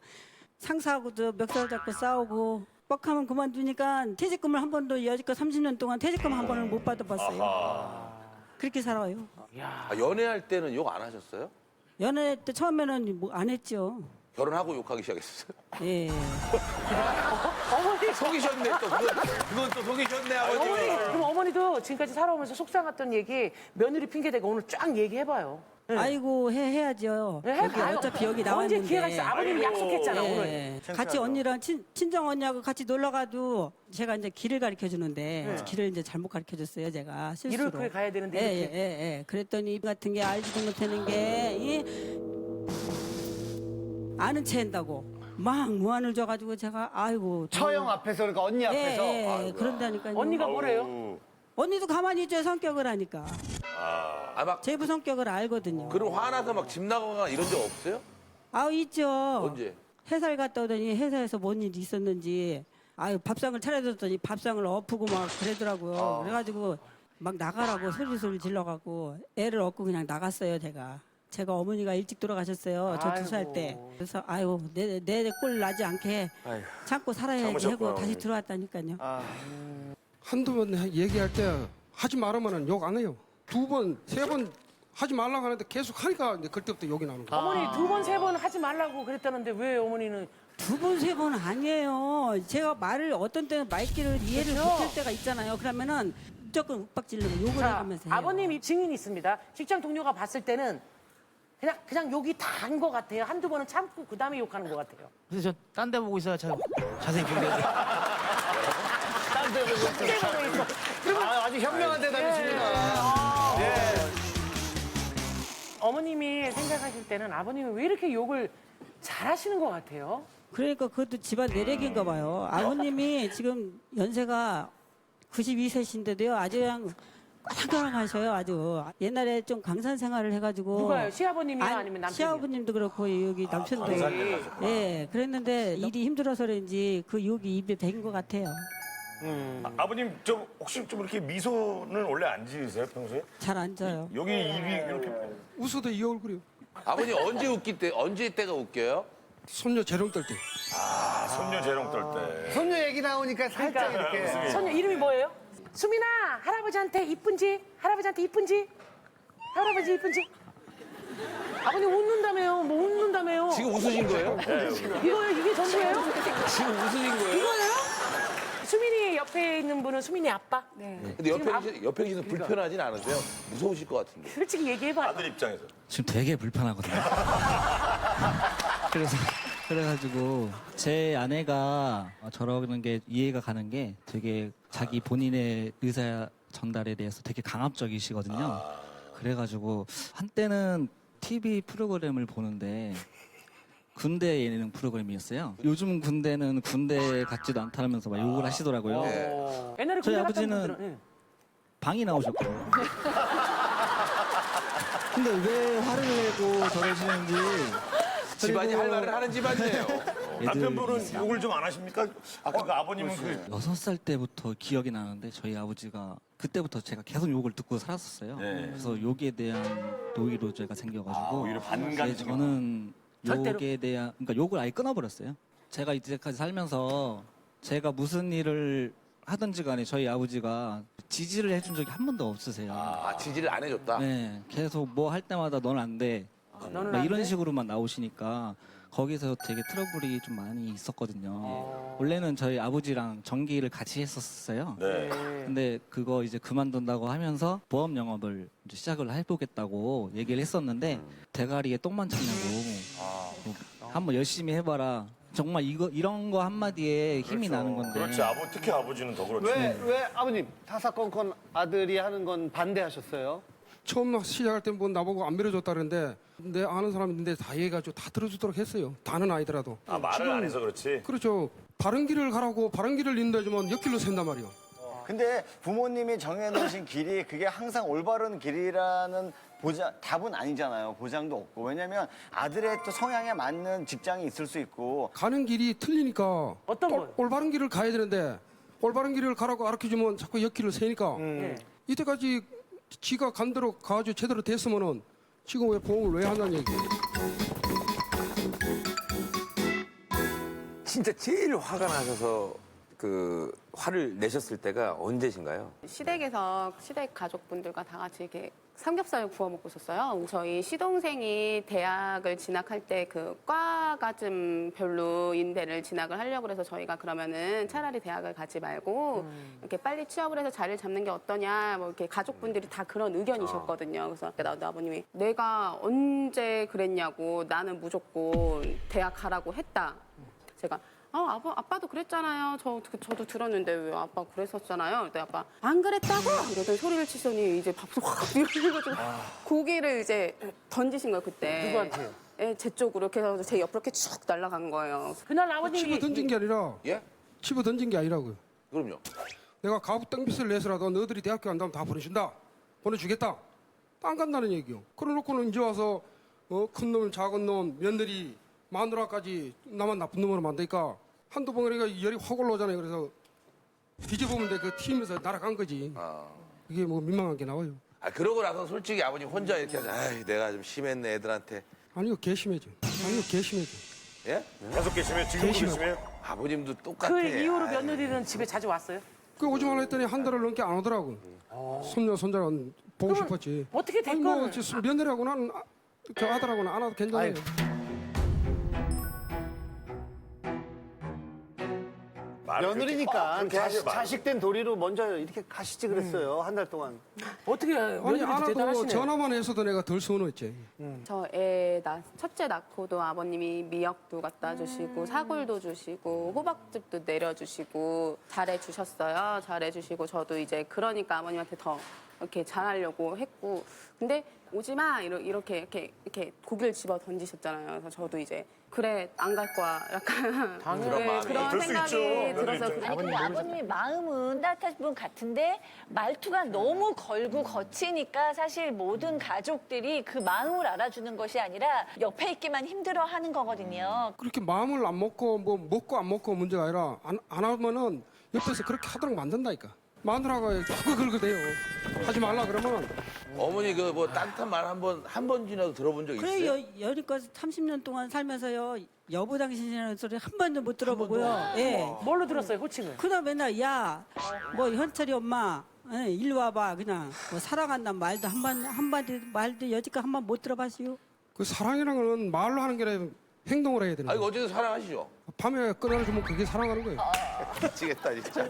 상사하고도 멱살 잡고 싸우고 뻑하면 그만두니까 퇴직금을 한 번도 여지껏 30년 동안 퇴직금 한 번을 못 받아봤어요. 그렇게 살아요. 연애할 때는 욕 안 하셨어요? 연애 때 처음에는 뭐 안 했죠. 결혼하고 욕하기 시작했었어요? 예. 어머니 속이셨네 또. 그건 또 속이셨네 아버님. 그럼 어머니도 지금까지 살아오면서 속상했던 얘기 며느리 핑계대고 오늘 쫙 얘기해봐요. 아이고 해야죠. 네, 여기 해봐요. 어차피 여기 언제 나왔는데. 기회가 있어? 아버님이 약속했잖아 오늘. 같이 언니랑 친정 언니하고 같이 놀러 가도 제가 이제 길을 가르쳐 주는데 길을 이제 잘못 가르쳐 줬어요 제가 실수로. 이렇게 가야 되는데 이렇게. 예. 그랬더니 이 같은 게 알지도 못하는 게 아는 체 한다고 막 무안을 줘가지고 제가 아이고. 처형 앞에서 그러니까 언니 앞에서. 예. 그런다니까요. 언니가 뭐래요? 언니도 가만히 있죠 성격을 하니까. 막 제부 성격을 알거든요. 그럼 화나서 막 집 나가거나 이런 적 없어요? 있죠. 언제? 회사를 갔다 오더니 회사에서 뭔 일이 있었는지 밥상을 차려줬더니 밥상을 엎고 막 그러더라고요. 그래가지고 막 나가라고 소리 질러가고 애를 얻고 그냥 나갔어요 제가 어머니가 일찍 돌아가셨어요. 저 2살 때. 그래서 내 꼴 나지 않게 참고 살아야지 하고 다시 들어왔다니까요. 한두 번 얘기할 때 하지 말으면 욕 안 해요. 2번, 3번 하지 말라고 하는데 계속 하니까 이제 그때부터 욕이 나는 거예요. 어머니 2번, 3번 하지 말라고 그랬다는데 왜 어머니는 2번, 3번 아니에요. 제가 말을 어떤 때는 말귀를 이해를 못할 때가 있잖아요. 그러면은 무조건 윽박지르고 욕을 해가면서 해요. 아버님이 증인이 있습니다. 직장 동료가 봤을 때는 그냥 욕이 단 것 같아요. 한두 번은 참고 그 다음에 욕하는 것 같아요. 그래서 저 딴 데 보고 있어요. 자세히 보게. 딴데 보고 아주 현명한 대답이십니다. 어머님이 생각하실 때는 아버님은 왜 이렇게 욕을 잘하시는 것 같아요? 그러니까 그것도 집안 내력인가 봐요. 아버님이 지금 연세가 92세신데도요. 아주 그냥 건강하셔요. 아주. 옛날에 좀 강산 생활을 해가지고. 누가요? 시아버님이나 아니면 남편이요? 시아버님도 그렇고 여기 남편도. 예. 그랬는데 일이 힘들어서 그런지 그 욕이 입에 배긴 것 같아요. 아버님 좀 혹시 좀 이렇게 미소는 원래 안 지으세요 평소에? 잘 안 져요. 여기 입이 이렇게 웃어도 이 얼굴이요. 아버님 언제 때가 웃겨요? 손녀 재롱 떨 때. 아, 손녀 재롱 떨 때. 손녀 얘기 나오니까 살짝 이렇게. 손녀 이름이 뭐예요? 수민아, 할아버지한테 이쁜지? 할아버지한테 이쁜지? 할아버지 이쁜지? 아버님 웃는다며요. 뭐 웃는다며요. 지금 웃으신 거예요? 이거요? 이게 전부예요? 지금 웃으신 거예요? 이거예요? 수민이 옆에 있는 분은 수민이 아빠? 네. 근데 옆에 계시는 불편하진 않으세요? 무서우실 것 같은데. 솔직히 얘기해봐. 아들 입장에서. 지금 되게 불편하거든요. 그래가지고 제 아내가 저러는 게 이해가 가는 게 되게 자기 본인의 의사 전달에 대해서 되게 강압적이시거든요. 그래가지고 한때는 TV 프로그램을 보는데 군대 예능 프로그램이었어요. 요즘 군대는 군대 같지도 않다면서 막 욕을 하시더라고요. 옛날에 저희 군대 갔다 온 아버지는 분들은, 예. 방이 나오셨고. 근데 왜 화를 내고 저러시는지. 집안이 할 말을 하는 집안이에요. 남편분은 욕을 좀 안 하십니까? 아까 그 아버님은 그 6살 때부터 기억이 나는데 저희 아버지가 그때부터 제가 계속 욕을 듣고 살았었어요. 네. 그래서 욕에 대한 노이로제가 생겨가지고 오히려 반감이 이제 저는 욕에 대한 그러니까 욕을 아예 끊어버렸어요. 제가 이제까지 살면서 제가 무슨 일을 하든지 간에 저희 아버지가 지지를 해준 적이 한 번도 없으세요. 아, 지지를 안 해줬다? 네, 계속 뭐 할 때마다 넌 안 돼. 너는 막 안 이런 돼? 식으로만 나오시니까 거기서 되게 트러블이 좀 많이 있었거든요. 원래는 저희 아버지랑 전기를 같이 했었어요. 네. 근데 그거 이제 그만둔다고 하면서 보험 영업을 이제 시작을 해보겠다고 얘기를 했었는데 대가리에 똥만 찼냐고 뭐 한번 열심히 해봐라. 정말 이런 거 한마디에 힘이 나는 건데. 그렇지. 특히 아버지는 더 그렇죠. 왜 아버님 타사건건 아들이 하는 건 반대하셨어요? 처음 시작할 때 뭐 나보고 안 밀어줬다 그러는데 내 아는 사람이 있는데 다 얘기해가지고 다 들어주도록 했어요. 다는 아니더라도. 아, 말을 안 해서 그렇지. 그렇죠. 바른 길을 가라고 바른 길을 인도해주면 옆길로 샌단 말이에요. 근데 부모님이 정해놓으신 길이 그게 항상 올바른 길이라는 답은 아니잖아요. 보장도 없고. 왜냐면 아들의 또 성향에 맞는 직장이 있을 수 있고. 가는 길이 틀리니까 어떤 거요? 올바른 길을 가야 되는데 올바른 길을 가라고 가르쳐주면 자꾸 옆길을 새니까 이때까지 지가 간 대로 가가지고 제대로 됐으면은 지금 왜 보험을 왜 한다는 얘기예요. 진짜 제일 화가 나셔서 그 화를 내셨을 때가 언제신가요? 시댁에서 시댁 가족분들과 다 같이 이렇게 삼겹살을 구워 먹고 있었어요. 저희 시동생이 대학을 진학할 때 그 과가 좀 별로인 데를 진학을 하려고 그래서 저희가 그러면은 차라리 대학을 가지 말고 이렇게 빨리 취업을 해서 자리를 잡는 게 어떠냐 뭐 이렇게 가족분들이 다 그런 의견이셨거든요. 그래서 나도 아버님이 내가 언제 그랬냐고 나는 무조건 대학 가라고 했다. 제가 아빠도 그랬잖아요. 저도 들었는데 왜 아빠 그랬었잖아요. 그때 아빠 안 그랬다고? 이러더니 소리를 치더니 이제 밥솥 확 밀어가지고 고기를 이제 던지신 거예요 그때. 누구한테요? 예, 제 쪽으로 이렇게 해서 제 옆으로 이렇게 쭉 날아간 거예요. 그날 아버님이 집어 던진 게 아니라 예? 집어 던진 게 아니라고요. 그럼요. 내가 가부 땡빛을 내서라도 너희들이 대학교 간다면 다 보내준다. 보내주겠다. 안 간다는 얘기요. 그래놓고는 이제 와서 큰 놈, 작은 놈, 며느리, 마누라까지 나만 나쁜 놈으로 만드니까 한두 번 그러니까 열이 확 올라오잖아요. 그래서 뒤져보면 그 팀에서 날아간 거지. 이게 뭐 민망한 게 나와요. 그러고 나서 솔직히 아버님 혼자 이렇게 하자. 내가 좀 심했네 애들한테. 아니요, 개심해져. 예? 계속 계시면 지금도 계시면 아버님도 똑같아. 그 이후로 며느리는 집에 자주 왔어요? 그 오지 말라 했더니 한 달을 넘게 안 오더라고. 손녀, 손자는 보고 싶었지. 어떻게 아니 뭐 됐건 며느리하고는 그 아들하고는 안 와도 괜찮아요. 며느리니까 자식된 도리로 먼저 이렇게 가시지 그랬어요. 한 달 동안. 어떻게 아니 안 와도 전화만 했어도 내가 덜 서운했지. 저 첫째 낳고도 아버님이 미역도 갖다 주시고 사골도 주시고 호박즙도 내려주시고 잘해주셨어요. 잘해주시고 저도 이제 그러니까 아버님한테 더 이렇게 잘하려고 했고 근데 오지 마 이렇게 고기를 집어 던지셨잖아요. 그래서 저도 이제 그래 안 갈 거야 약간 그런 마음이. 그런 그럴 수 생각이 있죠. 들어서 아니 근데 아버님의 마음은 따뜻하신 분 같은데 말투가 너무 걸고 거치니까 사실 모든 가족들이 그 마음을 알아주는 것이 아니라 옆에 있기만 힘들어하는 거거든요. 그렇게 마음을 안 먹고 뭐 먹고 안 먹고 문제가 아니라 안 하면은 옆에서 그렇게 하도록 만든다니까. 마누라가 자꾸 긁어대요. 하지 말라 그러면 어머니 그 뭐 따뜻한 말 한 번이라도 들어본 적 그래 있어요? 여니까 30년 동안 살면서요 여보 당신이라는 소리 한 번도 못 들어보고요. 예. 뭘로 들었어요, 호칭을? 그냥 맨날 야 뭐 현철이 엄마 일로 와봐 그냥 뭐 사랑한다는 말도 한마디 말도 여지껏 한 번 못 들어봤어요. 그 사랑이라는 건 말로 하는 게 아니라 행동을 해야 되는 아, 이거 거예요. 어쨌든 사랑하시죠? 밤에 끊어주면 그게 사랑하는 거예요. 미치겠다, 진짜.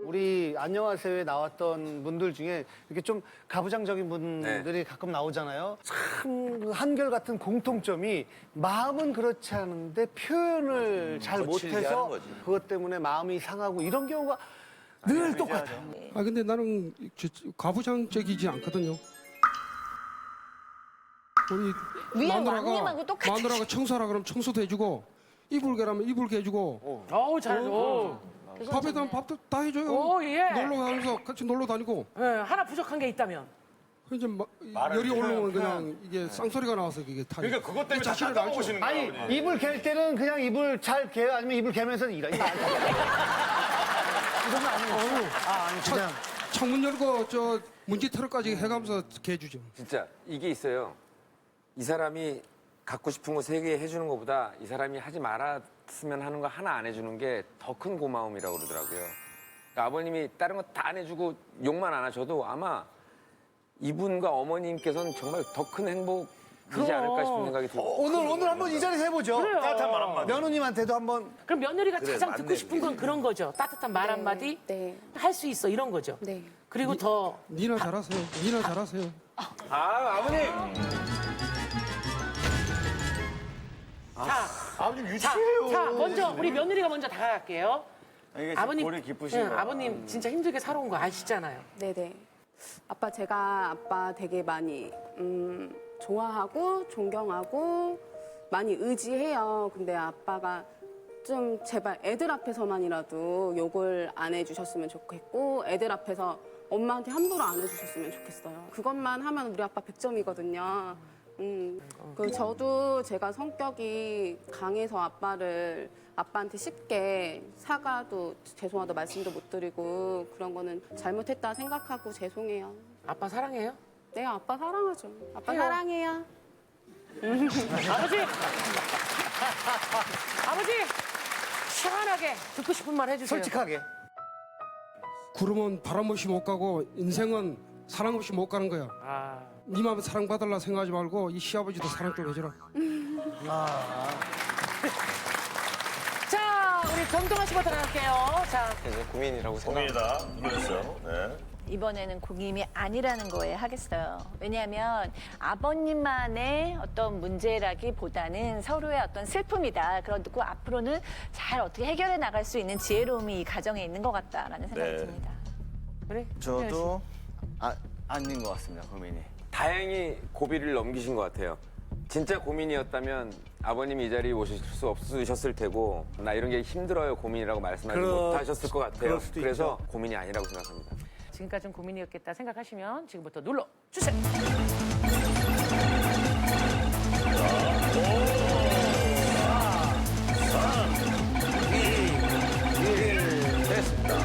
우리 안녕하세요에 나왔던 분들 중에 이렇게 좀 가부장적인 분들이 가끔 나오잖아요. 참그 한결같은 공통점이 마음은 그렇지 않은데 표현을 잘 거칠게 하는 못해서 거지. 그것 때문에 마음이 상하고 이런 경우가 늘 똑같아요. 아 근데 나는 가부장적이지 않거든요. 우리 위에 왕님하고 똑같아. 마누라가 청소하라 그러면 청소도 해주고 이불 개라면 이불 개주고 어우, 잘해줘. 밥에 대한 밥도 다 해줘요. 오, 예. 놀러 가면서 같이 놀러 다니고. 예, 하나 부족한 게 있다면. 이제 열이 올라오면 그냥 이게 쌍소리가 나와서 이게 타. 그러니까 그것 때문에 다 자신을 닦아먹으시는 아니 거예요. 이불 갤 때는 그냥 이불 잘 개요 아니면 이불 개면서 이런 거 아니에요? 이런 거 아니에요? 아니 그냥 창문 열고 저 문지 털어까지 해가면서 개주죠. 진짜 이게 있어요. 이 사람이 갖고 싶은 거 3개 해주는 것보다 이 사람이 하지 말았으면 하는 거 하나 안 해주는 게 더 큰 고마움이라고 그러더라고요. 그러니까 아버님이 다른 거 다 안 해주고 욕만 안 하셔도 아마 이분과 어머님께서는 정말 더 큰 행복이지 않을까 싶은 생각이 들어요. 오늘 한번 이 자리에서 해보죠. 그래요. 따뜻한 말 한마디. 며느님한테도 한번. 그럼 며느리가 그래, 가장 맞네, 듣고 싶은 건 그런 거죠. 따뜻한 말 한마디 네. 할 수 있어 이런 거죠. 네. 그리고 더 니나 잘하세요. 니나 잘하세요. 아버님! 아버님 자, 유치해요. 자, 먼저 우리 며느리가 먼저 다가갈게요. 이게 아버님, 볼이 기쁘신 거. 아버님 진짜 힘들게 살아온 거 아시잖아요. 네네. 제가 아빠 되게 많이 좋아하고 존경하고 많이 의지해요. 근데 아빠가 좀 제발 애들 앞에서만이라도 욕을 안 해주셨으면 좋겠고 애들 앞에서 엄마한테 함부로 안 해주셨으면 좋겠어요. 그것만 하면 우리 아빠 100점이거든요. 저도 제가 성격이 강해서 아빠한테 쉽게 사과도 죄송하다 말씀도 못 드리고 그런 거는 잘못했다 생각하고 죄송해요. 아빠 사랑해요? 네, 아빠 사랑하죠. 아빠 해요. 사랑해요. 아버지! 아버지! 시원하게 듣고 싶은 말 해주세요. 솔직하게. 구름은 바람 없이 못 가고 인생은 사랑 없이 못 가는 거야. 네 마음 사랑받으려 생각하지 말고 이 시아버지도 사랑 좀 해줘라. 자, 우리 정동환 씨부터 나갈게요. 자, 이제 고민이라고 생각합니다. 고민이다. 눌러주세요. 네. 이번에는 고민이 아니라는 거에 하겠어요. 왜냐하면 아버님만의 어떤 문제라기보다는 서로의 어떤 슬픔이다. 그렇고 앞으로는 잘 어떻게 해결해 나갈 수 있는 지혜로움이 이 가정에 있는 것 같다라는 생각이 네. 듭니다. 그래? 저도 아닌 것 같습니다, 고민이. 다행히 고비를 넘기신 것 같아요. 진짜 고민이었다면 아버님이 이 자리에 오실 수 없으셨을 테고 나 이런 게 힘들어요 고민이라고 말씀하지 못하셨을 것 같아요. 그럴 수도 그래서 고민이 아니라고 생각합니다. 지금까지는 고민이었겠다 생각하시면 지금부터 눌러주세요.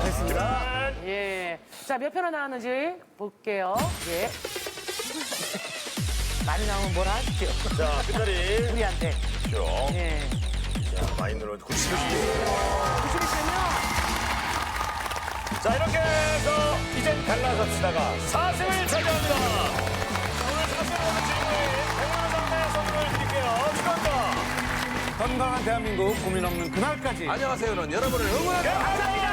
됐습니다. 예. 자, 몇 표나 나왔는지 볼게요. 예. 많이 나오면 뭐라 하시죠? 자, 끝자리. 우리한테. 그렇죠. 예. 자, 많이 늘어 90이시군요. 90이시면요. 자, 이렇게 해서 이젠 갈라섭시다가 4승을 차지합니다. 자, 오늘 4승을 오늘 주인공인 백만상의 선물을 드릴게요. 축하합니다. 건강한 대한민국 고민 없는 그날까지. 안녕하세요는 여러분을 응원합니다. 감사합니다.